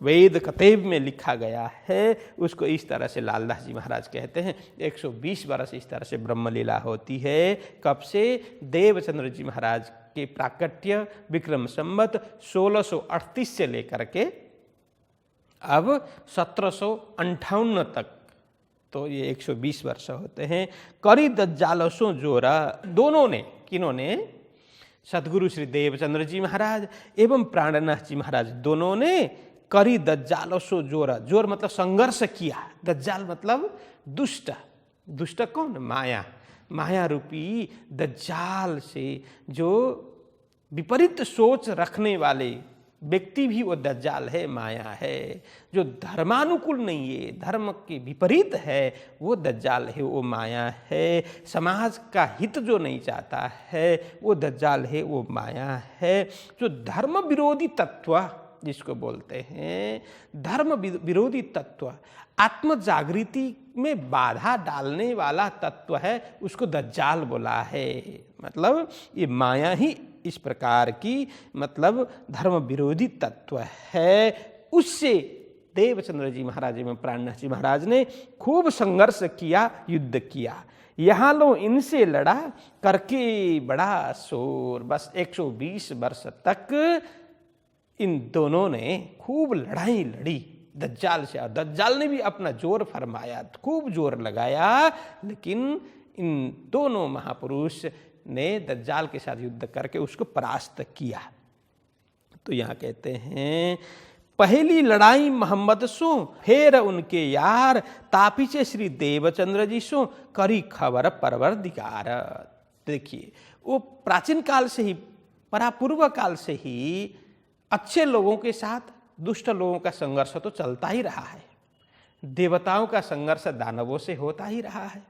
वेद कतेब में लिखा गया है, उसको इस तरह से लालदास जी महाराज कहते हैं। 120 वर्ष इस तरह से ब्रह्मलीला होती है। कब से? देवचंद्र जी महाराज के प्राकट्य विक्रम संवत 1638 से लेकर के अब 1758 तक तो ये 120 वर्ष होते हैं। करी दज्जालसों जोरा, दोनों ने, किन्होंने? सदगुरु श्री देवचंद्र जी महाराज एवं प्राणनाथ जी महाराज, दोनों ने करी दज्जालसों जोरा, जोर मतलब संघर्ष किया, दज्जाल मतलब दुष्ट। दुष्ट कौन? माया। माया रूपी दज्जाल से, जो विपरीत सोच रखने वाले व्यक्ति भी वो दज्जाल है, माया है। जो धर्मानुकूल नहीं है, धर्म के विपरीत है, वो दज्जाल है, वो माया है। समाज का हित जो नहीं चाहता है, वो दज्जाल है, वो माया है। जो धर्म विरोधी तत्व जिसको बोलते हैं, धर्म विरोधी तत्व, आत्म जागृति में बाधा डालने वाला तत्व है, उसको दज्जाल बोला है। मतलब ये माया ही इस प्रकार की, मतलब धर्म विरोधी तत्व है। उससे देवचंद्र जी महाराज एवं प्राणनाथ जी महाराज ने खूब संघर्ष किया, युद्ध किया। यहाँ लो इनसे लड़ा करके बड़ा शोर। बस 120 वर्ष तक इन दोनों ने खूब लड़ाई लड़ी दज्जाल से, और दज्जाल ने भी अपना जोर फरमाया, खूब जोर लगाया, लेकिन इन दोनों महापुरुष ने दज्जाल के साथ युद्ध करके उसको परास्त किया। तो यहाँ कहते हैं, पहली लड़ाई मोहम्मद सो, फिर उनके यार, तापीचे श्री देवचंद्र जी सो, करी खबर परवरदिगार। देखिए, वो प्राचीन काल से ही, परापूर्व काल से ही अच्छे लोगों के साथ दुष्ट लोगों का संघर्ष तो चलता ही रहा है। देवताओं का संघर्ष दानवों से होता ही रहा है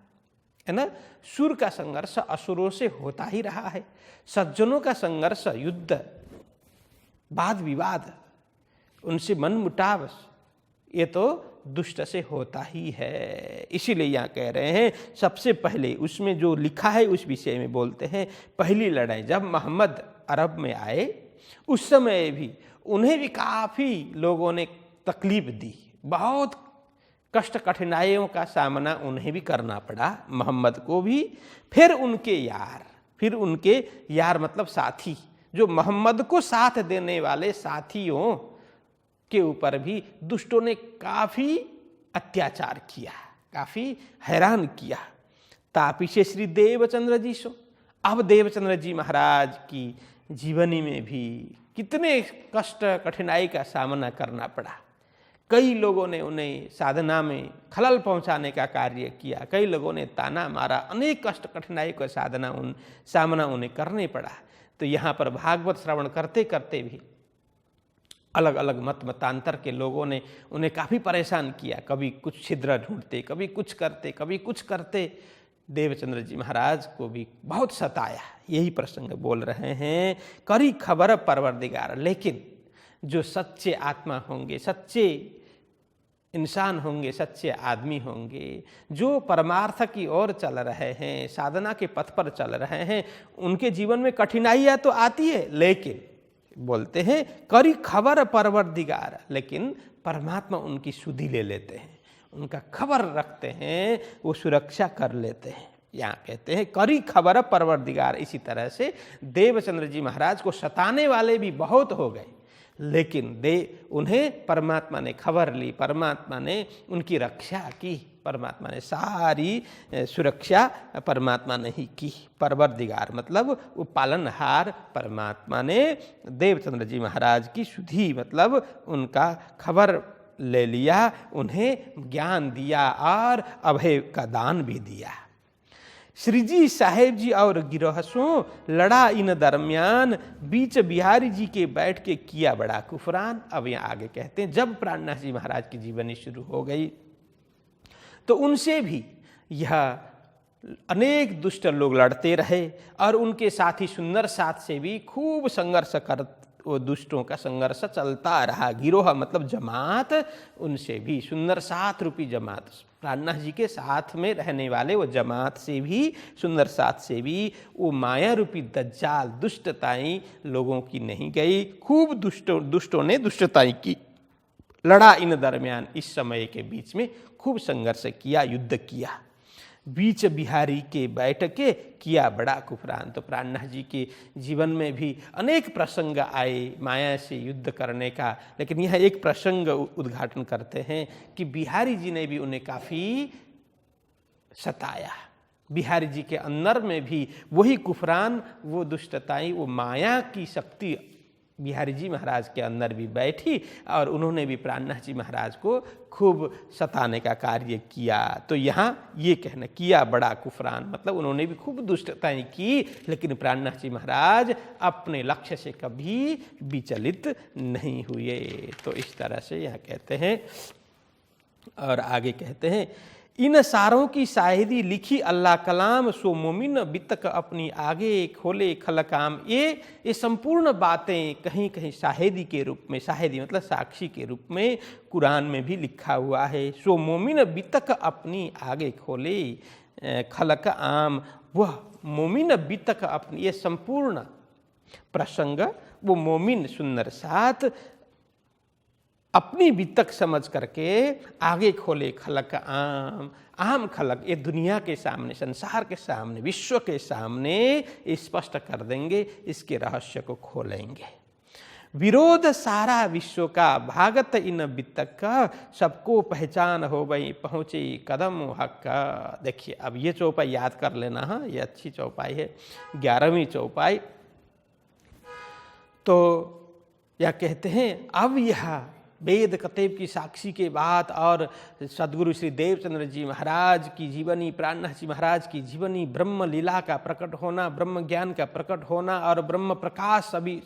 ना? सुर का संघर्ष असुरों से होता ही रहा है। सज्जनों का संघर्ष, युद्ध, वाद विवाद, उनसे मन मुटाव, ये तो दुष्ट से होता ही है। इसीलिए यहाँ कह रहे हैं, सबसे पहले उसमें जो लिखा है उस विषय में बोलते हैं। पहली लड़ाई जब मोहम्मद अरब में आए, उस समय भी उन्हें भी काफ़ी लोगों ने तकलीफ दी, बहुत कष्ट कठिनाइयों का सामना उन्हें भी करना पड़ा, मोहम्मद को भी। फिर उनके यार मतलब साथी, जो मोहम्मद को साथ देने वाले साथियों के ऊपर भी दुष्टों ने काफ़ी अत्याचार किया, काफ़ी हैरान किया। तापीसे श्री देवचंद्र जी सो, अब देवचंद्र जी महाराज की जीवनी में भी कितने कष्ट कठिनाई का सामना करना पड़ा। कई लोगों ने उन्हें साधना में खलल पहुंचाने का कार्य किया, कई लोगों ने ताना मारा, अनेक कष्ट कठिनाई का सामना उन्हें करने पड़ा। तो यहाँ पर भागवत श्रवण करते करते भी अलग अलग मतांतर के लोगों ने उन्हें काफ़ी परेशान किया, कभी कुछ छिद्र ढूंढते, कभी कुछ करते, कभी कुछ करते। देवचंद्र जी महाराज को भी बहुत सताया। यही प्रसंग बोल रहे हैं, करी खबर परवरदिगार। लेकिन जो सच्चे आत्मा होंगे, सच्चे इंसान होंगे, सच्चे आदमी होंगे, जो परमार्थ की ओर चल रहे हैं, साधना के पथ पर चल रहे हैं, उनके जीवन में कठिनाइयाँ तो आती है, लेकिन बोलते हैं करी खबर परवरदिगार, लेकिन परमात्मा उनकी सुधि ले लेते हैं, उनका खबर रखते हैं, वो सुरक्षा कर लेते हैं। यहाँ कहते हैं करी खबर परवरदिगार। इसी तरह से देवचंद्र जी महाराज को सताने वाले भी बहुत हो गए, लेकिन उन्हें परमात्मा ने खबर ली, परमात्मा ने उनकी रक्षा की, परमात्मा ने सारी सुरक्षा परमात्मा ने ही की। परवरदिगार मतलब वो पालनहार परमात्मा ने देवचंद्र जी महाराज की सुधि मतलब उनका खबर ले लिया, उन्हें ज्ञान दिया और अभय का दान भी दिया। श्री जी साहेब जी और गिरहसों लड़ा इन दरमियान, बीच बिहारी जी के बैठ के किया बड़ा कुफरान। अब यहाँ आगे कहते हैं, जब प्राणनाथ जी महाराज की जीवनी शुरू हो गई तो उनसे भी यह अनेक दुष्ट लोग लड़ते रहे, और उनके साथी सुंदर साथ से भी खूब संघर्ष कर, वो दुष्टों का संघर्ष चलता रहा। गिरोह मतलब जमात, उनसे भी सुंदर साथ रूपी जमात, प्राणनाथ जी के साथ में रहने वाले वो जमात से भी, सुंदर साथ से भी वो माया रूपी दज्जाल दुष्टताएं लोगों की नहीं गई। खूब दुष्टों ने दुष्टताएं की, लड़ा इन दरमियान, इस समय के बीच में खूब संघर्ष किया, युद्ध किया। बीच बिहारी के बैठ के किया बड़ा कुफरान। तो प्राणनाथ जी के जीवन में भी अनेक प्रसंग आए माया से युद्ध करने का, लेकिन यह एक प्रसंग उद्घाटन करते हैं कि बिहारी जी ने भी उन्हें काफ़ी सताया। बिहारी जी के अंदर में भी वही कुफरान, वो दुष्टताई, वो माया की शक्ति बिहारी जी महाराज के अंदर भी बैठी और उन्होंने भी प्राणनाथ जी महाराज को खूब सताने का कार्य किया। तो यहाँ ये कहना किया बड़ा कुफरान, मतलब उन्होंने भी खूब दुष्टताएं की, लेकिन प्राणनाथ जी महाराज अपने लक्ष्य से कभी विचलित नहीं हुए। तो इस तरह से यहाँ कहते हैं। और आगे कहते हैं, इन सारों की शाहिदी लिखी अल्लाह कलाम, सो मोमिन बितक अपनी आगे खोले खलकाम। ये संपूर्ण बातें कहीं कहीं शाहिदी के रूप में, शाहिदी मतलब साक्षी के रूप में कुरान में भी लिखा हुआ है। सो मोमिन बितक अपनी आगे खोले खलक आम, वह मोमिन बितक अपनी, ये संपूर्ण प्रसंग वो मोमिन सुंदर साथ अपनी बितक समझ करके आगे खोले खलक आम, आम खलक, ये दुनिया के सामने, संसार के सामने, विश्व के सामने स्पष्ट कर देंगे, इसके रहस्य को खोलेंगे। विरोध सारा विश्व का, भागत इन बितक का, सबको पहचान हो गई पहुँची कदम हक का। देखिए अब ये चौपाई याद कर लेना, हाँ ये अच्छी चौपाई है, 11वीं चौपाई। तो यह कहते हैं, अब यह वेद कतेब की साक्षी के बाद और सदगुरु श्री देवचंद्र जी महाराज की जीवनी, प्राणनाथ जी महाराज की जीवनी, ब्रह्म लीला का प्रकट होना, ब्रह्म ज्ञान का प्रकट होना और ब्रह्म प्रकाश सभी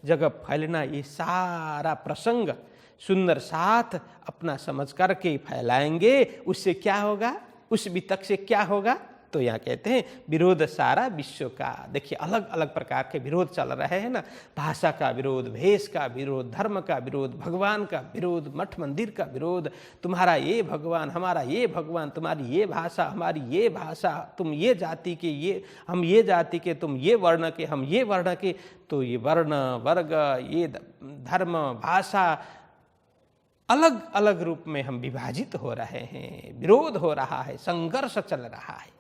जगह फैलना, ये सारा प्रसंग सुंदर साथ अपना समझ करके फैलाएंगे। उससे क्या होगा, उस वितक से क्या होगा? तो यहाँ कहते हैं विरोध सारा विश्व का। देखिए अलग अलग प्रकार के विरोध चल रहे हैं ना, भाषा का विरोध, भेष का विरोध, धर्म का विरोध, भगवान का विरोध, मठ मंदिर का विरोध, तुम्हारा ये भगवान, हमारा ये भगवान, तुम्हारी ये भाषा, हमारी ये भाषा, तुम ये जाति के, ये हम ये जाति के, तुम ये वर्ण के, हम ये वर्ण के। तो ये वर्ण वर्ग, ये धर्म भाषा अलग अलग रूप में हम विभाजित हो रहे हैं, विरोध हो रहा है, संघर्ष चल रहा है।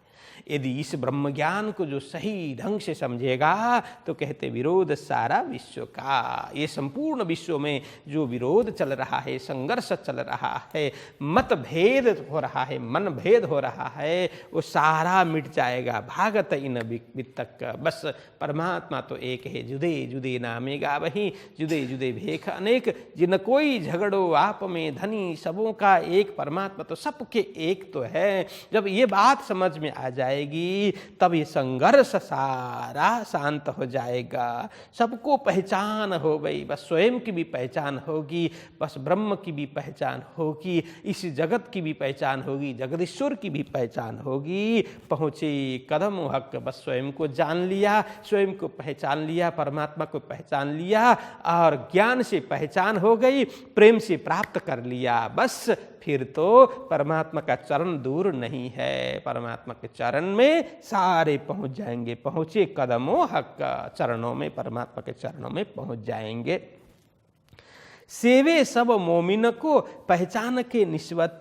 यदि इस ब्रह्म ज्ञान को जो सही ढंग से समझेगा तो कहते विरोध सारा विश्व का, ये संपूर्ण विश्व में जो विरोध चल रहा है, संघर्ष चल रहा है, मतभेद हो रहा है, मन भेद हो रहा है, वो सारा मिट जाएगा। भागत इन वितक, बस परमात्मा तो एक है, जुदे जुदे नामे गावहीं, जुदे जुदे भेख अनेक, जिन कोई झगड़ो आप में धनी, सबों का एक परमात्मा तो सबके एक तो है। जब ये बात समझ में आ जाएगी तब ये संघर्ष सारा शांत हो जाएगा, सबको पहचान हो गई, बस स्वयं की भी पहचान होगी, बस ब्रह्म की भी पहचान होगी, इस जगत की भी पहचान होगी, जगदीश्वर की भी पहचान होगी। पहुँचे कदम हक, बस स्वयं को जान लिया, स्वयं को पहचान लिया, परमात्मा को पहचान लिया और ज्ञान से पहचान हो गई, प्रेम से प्राप्त कर लिया, बस फिर तो परमात्मा का चरण दूर नहीं है, परमात्मा के चरण में सारे पहुंच जाएंगे। पहुंचे कदमों हक, चरणों में, परमात्मा के चरणों में पहुंच जाएंगे। सेवे सब मोमिन को पहचान के निस्बत,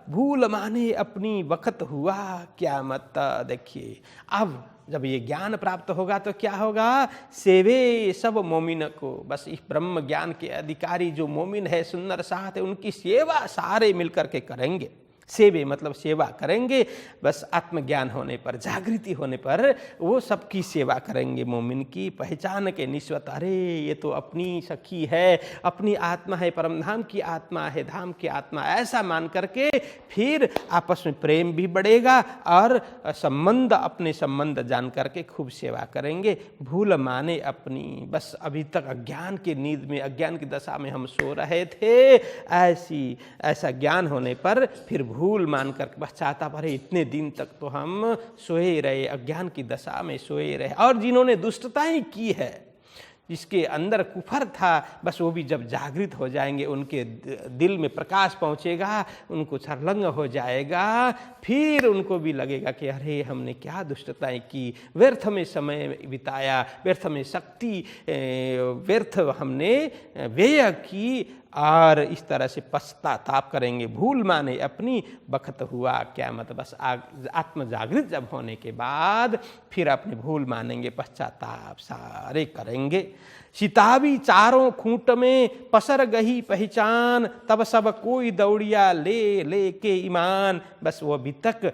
भूल माने अपनी वक्त हुआ क्यामत। देखिए अब जब ये ज्ञान प्राप्त होगा तो क्या होगा, सेवे सब मोमिन को, बस इस ब्रह्म ज्ञान के अधिकारी जो मोमिन है, सुंदर साथ है, उनकी सेवा सारे मिलकर के करेंगे। सेवे मतलब सेवा करेंगे, बस आत्मज्ञान होने पर, जागृति होने पर वो सबकी सेवा करेंगे। मोमिन की पहचान के निस्बत, अरे ये तो अपनी सखी है, अपनी आत्मा है, परमधाम की आत्मा है, धाम की आत्मा, ऐसा मान करके फिर आपस में प्रेम भी बढ़ेगा और संबंध, अपने संबंध जान करके खूब सेवा करेंगे। भूल माने अपनी, बस अभी तक अज्ञान की नींद में, अज्ञान की दशा में हम सो रहे थे, ऐसा ज्ञान होने पर फिर भूल मानकर बस चाहता पर इतने दिन तक तो हम सोए रहे, अज्ञान की दशा में सोए रहे। और जिन्होंने दुष्टताएं की है, जिसके अंदर कुफर था, बस वो भी जब जागृत हो जाएंगे, उनके दिल में प्रकाश पहुंचेगा, उनको छर्लंग हो जाएगा, फिर उनको भी लगेगा कि अरे हमने क्या दुष्टताएं की, व्यर्थ में समय बिताया, व्यर्थ में शक्ति व्यर्थ हमने व्यय की, और इस तरह से पश्चाताप करेंगे। भूल माने अपनी बखत हुआ क्यामत, बस आत्म जागृत जब होने के बाद फिर अपनी भूल मानेंगे, पश्चाताप सारे करेंगे। सिताबी चारों खूंट में पसर गही पहचान, तब सब कोई दौड़िया ले ले के ईमान। बस वो अभी तक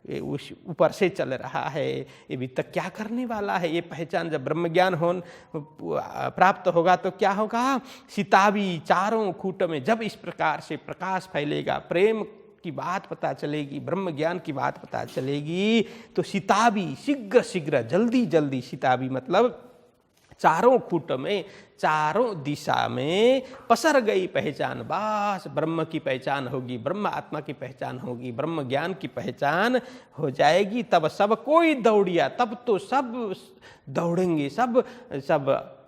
उस ऊपर से चल रहा है, ये वितक क्या करने वाला है, ये पहचान जब ब्रह्म ज्ञान प्राप्त होगा तो क्या होगा, सितावी चारों कूट में जब इस प्रकार से प्रकाश फैलेगा, प्रेम की बात पता चलेगी, ब्रह्म ज्ञान की बात पता चलेगी, तो सितावी शीघ्र शीघ्र जल्दी जल्दी, सितावी मतलब चारों कूट में, चारों दिशा में पसर गई पहचान, बस ब्रह्म की पहचान होगी, ब्रह्म आत्मा की पहचान होगी, ब्रह्म ज्ञान की पहचान हो जाएगी। तब सब कोई दौड़िया, तब तो सब दौड़ेंगे, सब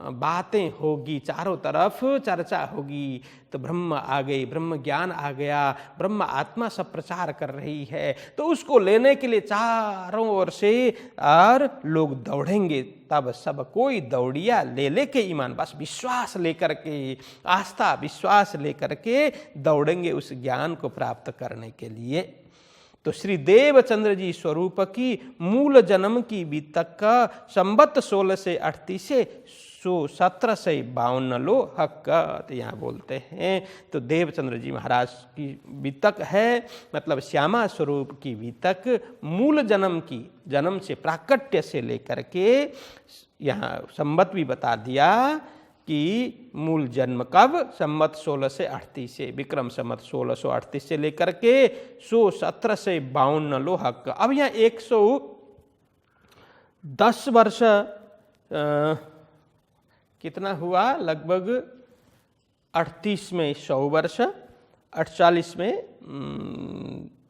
बातें होगी, चारों तरफ चर्चा होगी। तो ब्रह्म आ गई, ब्रह्म ज्ञान आ गया, ब्रह्म आत्मा सब प्रचार कर रही है, तो उसको लेने के लिए चारों ओर से और लोग दौड़ेंगे। तब सब कोई दौड़िया ले के ईमान, बस विश्वास लेकर के, आस्था विश्वास लेकर के दौड़ेंगे उस ज्ञान को प्राप्त करने के लिए। तो श्री देवचंद्र जी स्वरूप की मूल जन्म की बीतक का संबत 1638 से 1752 लो हक, तो यहाँ बोलते हैं। तो देवचंद्र जी महाराज की बीतक है, मतलब श्यामा स्वरूप की बीतक मूल जन्म की, जन्म से प्राकट्य से लेकर के, यहाँ संबत भी बता दिया कि मूल जन्म कब, संमत 1638 से, विक्रम संमत 1638 से लेकर के 1752 लो हक। अब यहाँ 110 वर्ष कितना हुआ, लगभग 38 में 100 वर्ष, 48 में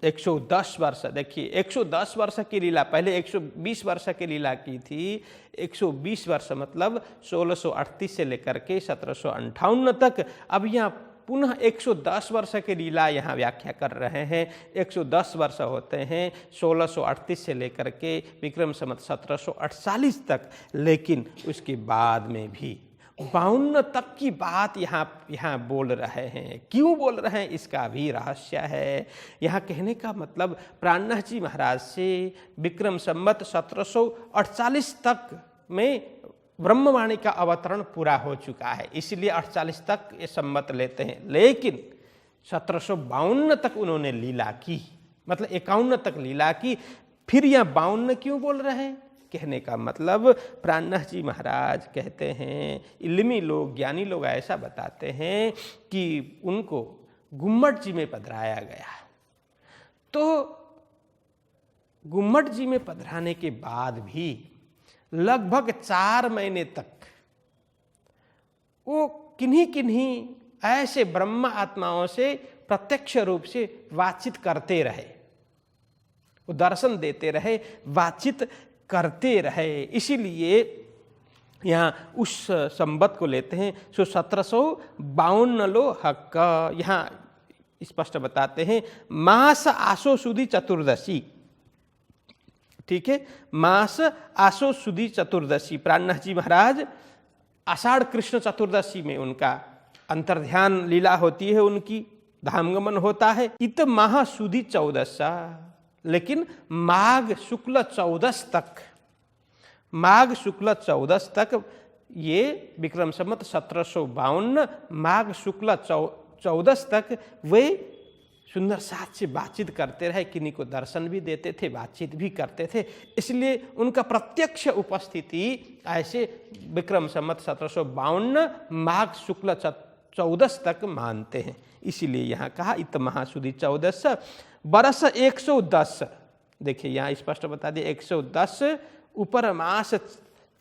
110 वर्ष। देखिए 110 वर्ष की लीला, पहले 120 वर्ष की लीला की थी, 120 वर्ष मतलब 1638 से लेकर के 1758 तक। अब यहाँ पुनः 110 वर्ष की लीला यहाँ व्याख्या कर रहे हैं। 110 वर्ष होते हैं 1638 से लेकर के विक्रम संवत 1748 तक, लेकिन उसके बाद में भी 52 तक की बात यहाँ बोल रहे हैं। क्यों बोल रहे हैं, इसका भी रहस्य है। यहाँ कहने का मतलब प्राणनाथ जी महाराज से विक्रम संवत 1748 तक में ब्रह्मवाणी का अवतरण पूरा हो चुका है, इसलिए 48 तक ये संवत लेते हैं। लेकिन 1752 तक उन्होंने लीला की, मतलब 51 तक लीला की, फिर यहाँ 52 क्यों बोल रहे हैं। कहने का मतलब प्राणनाथ जी महाराज कहते हैं, इल्मी लोग, ज्ञानी लोग ऐसा बताते हैं कि उनको गुम्मट जी में पधराया गया। तो गुम्मट जी में पधराने के बाद भी लगभग 4 महीने तक वो किन्हीं किन्हीं ऐसे ब्रह्म आत्माओं से प्रत्यक्ष रूप से बातचीत करते रहे, वो दर्शन देते रहे, बातचीत करते रहे। इसीलिए यहाँ उस संबत को लेते हैं। 1752 लो हक, यहाँ स्पष्ट बताते हैं मास आसो सुदी चतुर्दशी, ठीक है, मास आसो सुदी चतुर्दशी। प्राणनाथ जी महाराज आषाढ़ कृष्ण चतुर्दशी में उनका अंतर्ध्यान लीला होती है, उनकी धामगमन होता है। इत माह सुदी 14, लेकिन माघ शुक्ल 14 तक, माघ शुक्ल 14 तक, ये विक्रम संवत 1752 माघ शुक्ल 14 तक वे सुंदर साथ से बातचीत करते रहे, किन्हीं को दर्शन भी देते थे, बातचीत भी करते थे। इसलिए उनका प्रत्यक्ष उपस्थिति ऐसे विक्रम संवत 1752 माघ शुक्ल 14 तक मानते हैं। इसीलिए यहाँ कहा इत महासुदी 14 बरस 110। देखिए यहाँ स्पष्ट बता दिए 110 ऊपर मास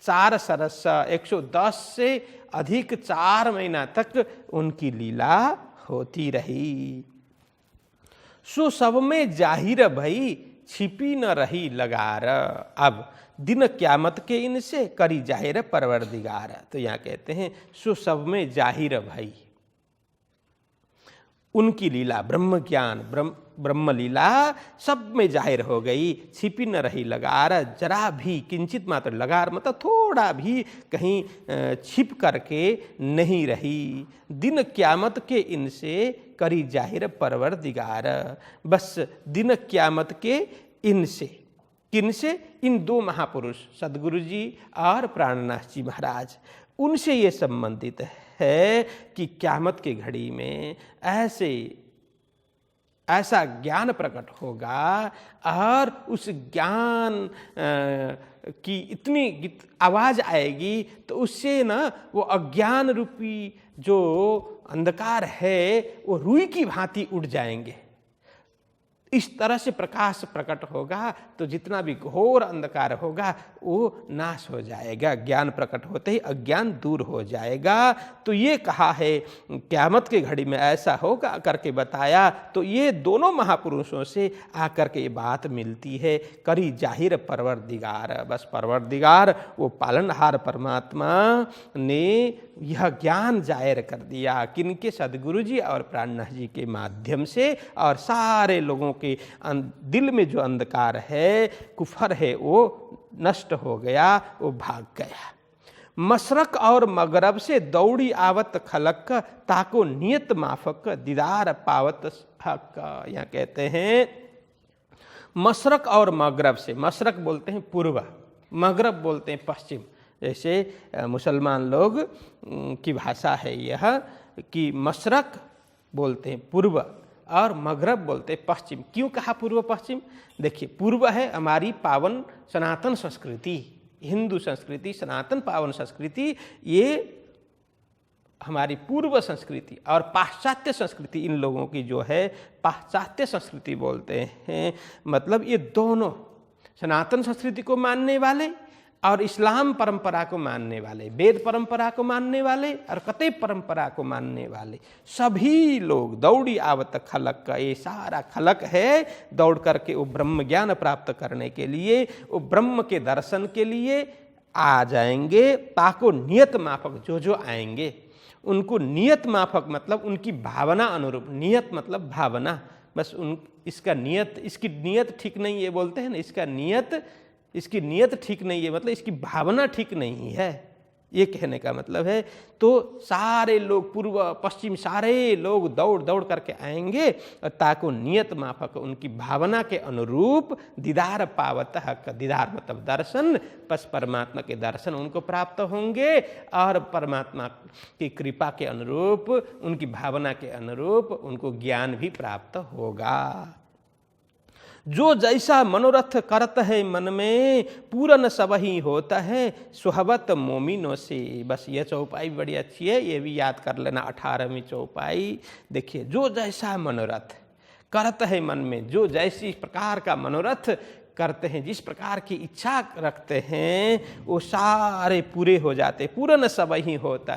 4 सरस, 110 से अधिक 4 महीना तक उनकी लीला होती रही। सो सब में जाहिर भई छिपी न रही लगार, अब दिन क्यामत के इनसे करी जाहिर परवरदिगार। तो यहाँ कहते हैं सो सब में जाहिर भई, उनकी लीला ब्रह्म ज्ञान ब्रह्म लीला सब में जाहिर हो गई। छिपी न रही लगार, जरा भी किंचित मात्र, लगार मतलब थोड़ा भी कहीं छिप करके नहीं रही। दिन क्यामत के इनसे करी जाहिर परवरदिगार, बस दिन क्यामत के इनसे, किनसे, इन 2 महापुरुष सदगुरु जी और प्राणनाथ जी महाराज, उनसे ये संबंधित है कि क्यामत के घड़ी में ऐसे ऐसा ज्ञान प्रकट होगा और उस ज्ञान की इतनी आवाज आएगी तो उससे ना वो अज्ञान रूपी जो अंधकार है वो रुई की भांति उड़ जाएंगे। इस तरह से प्रकाश प्रकट होगा तो जितना भी घोर अंधकार होगा वो नाश हो जाएगा। ज्ञान प्रकट होते ही अज्ञान दूर हो जाएगा। तो ये कहा है क़यामत की घड़ी में ऐसा होगा करके बताया। तो ये दोनों महापुरुषों से आकर के ये बात मिलती है। करी जाहिर परवरदिगार, बस परवरदिगार वो पालनहार परमात्मा ने यह ज्ञान जाहिर कर दिया किनके, सदगुरु जी और प्राणनाथ जी के माध्यम से। और सारे लोगों के दिल में जो अंधकार है, कुफर है, वो नष्ट हो गया, वो भाग गया। मशरक और मगरब से दौड़ी आवत खलक, ताको नियत माफक दीदार पावत हक। यहाँ कहते हैं मशरक और मगरब से, मशरक बोलते हैं पूर्व, मगरब बोलते हैं पश्चिम। जैसे मुसलमान लोग की भाषा है यह कि मशरक बोलते हैं पूर्व और मगरब बोलते हैं पश्चिम। क्यों कहा पूर्व पश्चिम? देखिए, पूर्व है हमारी पावन सनातन संस्कृति, हिंदू संस्कृति, सनातन पावन संस्कृति, ये हमारी पूर्व संस्कृति। और पाश्चात्य संस्कृति इन लोगों की जो है पाश्चात्य संस्कृति बोलते हैं। मतलब ये दोनों सनातन संस्कृति को मानने वाले और इस्लाम परंपरा को मानने वाले, वेद परंपरा को मानने वाले और कतई परंपरा को मानने वाले सभी लोग दौड़ी आवत खलक का, ये सारा खलक है दौड़ करके वो ब्रह्म ज्ञान प्राप्त करने के लिए, वो ब्रह्म के दर्शन के लिए आ जाएंगे। ताको नियत माफक, जो आएंगे उनको नियत माफक मतलब उनकी भावना अनुरूप, नियत मतलब भावना, बस इसका नियत, इसकी नियत ठीक नहीं है बोलते हैं ना, इसकी नियत ठीक नहीं है मतलब इसकी भावना ठीक नहीं है, ये कहने का मतलब है। तो सारे लोग पूर्व पश्चिम सारे लोग दौड़ दौड़ करके आएंगे और ताको नियत माफक उनकी भावना के अनुरूप दीदार पावत हक, दीदार मतलब दर्शन, बस परमात्मा के दर्शन उनको प्राप्त होंगे और परमात्मा की कृपा के अनुरूप, उनकी भावना के अनुरूप उनको ज्ञान भी प्राप्त होगा। जो जैसा मनोरथ करत है मन में, पूरन सब ही होता है सुहबत मोमिनों से। बस ये चौपाई बड़ी अच्छी है, ये भी याद कर लेना, 18वीं चौपाई। देखिए, जो जैसा मनोरथ करत है मन में, जो जैसी प्रकार का मनोरथ करते हैं, जिस प्रकार की इच्छा रखते हैं, वो सारे पूरे हो जाते। पूरन सब ही होता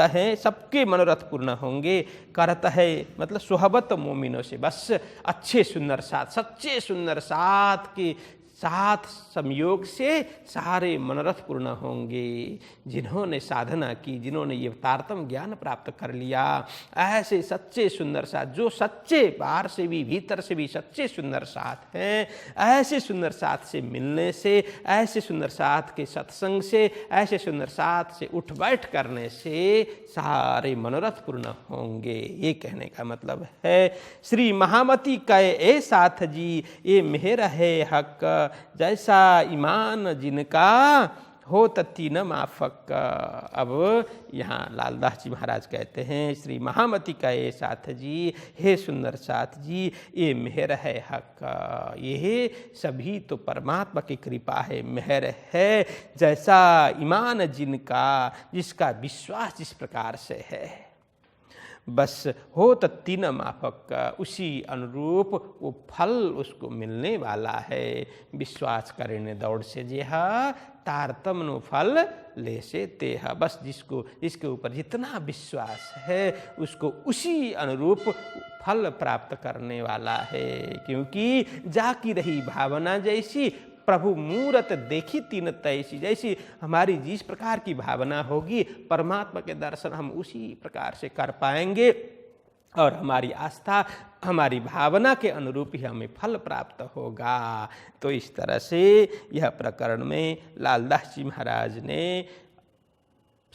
है, सबके मनोरथ पूर्ण होंगे। करता है मतलब सुहबत मोमिनों से, बस अच्छे सुंदर साथ, सच्चे सुंदर साथ के साथ संयोग से सारे मनोरथ पूर्ण होंगे। जिन्होंने साधना की, जिन्होंने ये तारतम ज्ञान प्राप्त कर लिया, ऐसे सच्चे सुंदर साथ, जो सच्चे बाहर से भी भीतर से भी सच्चे सुंदर साथ हैं, ऐसे सुंदर साथ से मिलने से, ऐसे सुंदर साथ के सत्संग से, ऐसे सुंदर साथ से उठ बैठ करने से सारे मनोरथ पूर्ण होंगे, ये कहने का मतलब है। श्री महामती कहे ए साथ जी, ये मेहर है हक, जैसा ईमान जिनका हो तत्ती न माफक। अब यहाँ लालदास जी महाराज कहते हैं, श्री महामती का ये साथ जी, हे सुंदर साथ जी, ये मेहर है हक, ये सभी तो परमात्मा की कृपा है, मेहर है। जैसा ईमान जिनका, जिसका विश्वास जिस प्रकार से है, बस हो तत्ती न माफक, उसी अनुरूप वो फल उसको मिलने वाला है। विश्वास करने दौड़ से जेहा, तारतम नो फल ले से तेहा। बस जिसके ऊपर जितना विश्वास है उसको उसी अनुरूप फल प्राप्त करने वाला है। क्योंकि जाकी रही भावना जैसी, प्रभु मूरत देखी तीन तैसी। जैसी हमारी जिस प्रकार की भावना होगी, परमात्मा के दर्शन हम उसी प्रकार से कर पाएंगे और हमारी आस्था, हमारी भावना के अनुरूप ही हमें फल प्राप्त होगा। तो इस तरह से यह प्रकरण में लालदास जी महाराज ने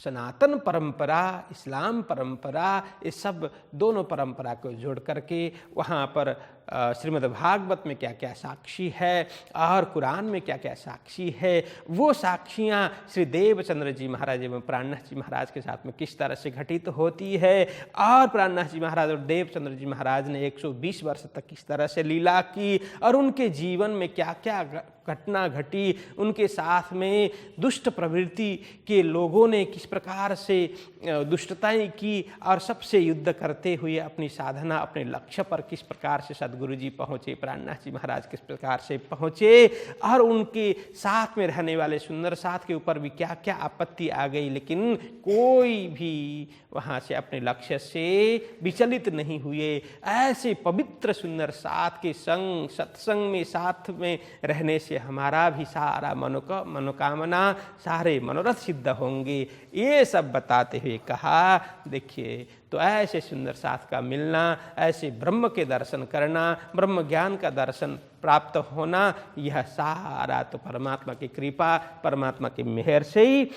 सनातन परंपरा, इस्लाम परंपरा, ये सब दोनों परंपरा को जोड़ करके वहाँ पर श्रीमद् भागवत में क्या क्या साक्षी है और कुरान में क्या क्या साक्षी है, वो साक्षियाँ श्री देवचंद्र जी महाराज एवं प्राणनाथ जी महाराज के साथ में किस तरह से घटित होती है और प्राणनाथ जी महाराज और देवचंद्र जी महाराज ने 120 वर्ष तक किस तरह से लीला की और उनके जीवन में क्या क्या घटना घटी, उनके साथ में दुष्ट प्रवृत्ति के लोगों ने किस प्रकार से दुष्टताएं की और सबसे युद्ध करते हुए अपनी साधना अपने लक्ष्य पर किस प्रकार से सद्गुरु जी पहुँचे, प्राणनाथ जी महाराज किस प्रकार से पहुँचे और उनके साथ में रहने वाले सुंदर साथ के ऊपर भी क्या क्या आपत्ति आ गई, लेकिन कोई भी वहाँ से अपने लक्ष्य से विचलित नहीं हुए। ऐसे पवित्र सुंदर साथ के संग सत्संग में साथ में रहने से हमारा भी सारा मनोकामना सारे मनोरथ सिद्ध होंगे। ये सब बताते हुए कहा, देखिए तो ऐसे सुंदर साथ का मिलना, ऐसे ब्रह्म के दर्शन करना, ब्रह्म ज्ञान का दर्शन प्राप्त होना, यह सारा तो परमात्मा की कृपा परमात्मा की मेहर से ही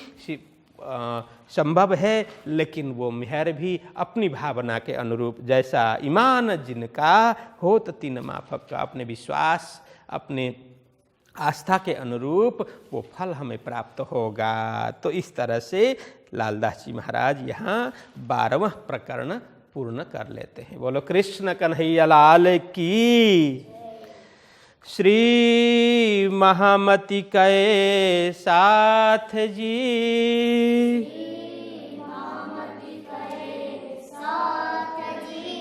संभव है। लेकिन वो मेहर भी अपनी भावना के अनुरूप, जैसा ईमान जिनका होत तिन माफक का, अपने विश्वास अपने आस्था के अनुरूप वो फल हमें प्राप्त होगा। तो इस तरह से लालदास जी महाराज यहाँ 12वां प्रकरण पूर्ण कर लेते हैं। बोलो कृष्ण कन्हैया लाल की। श्री महामति के साथ जी,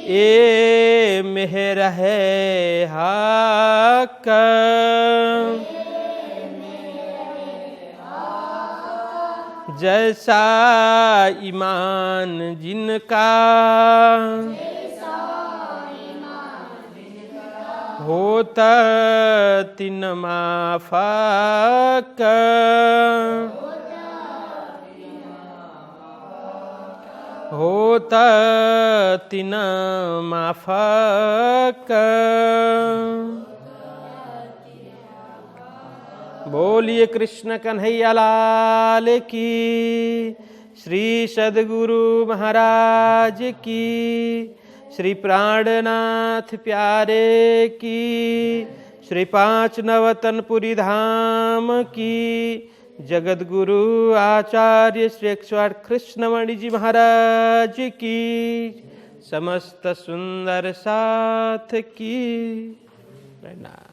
ए मेहर है हक, जैसा ईमान जिनका होता तिन माफक, होता तिन माफक। बोलिए कृष्ण कन्हैया लाल की। श्री सद्गुरु महाराज की। श्री प्राणनाथ प्यारे की। श्री पांच नवतनपुरी धाम की। जगत गुरु आचार्य श्री 108 कृष्णमणि जी महाराज की। समस्त सुंदर साथ की। प्रणाम।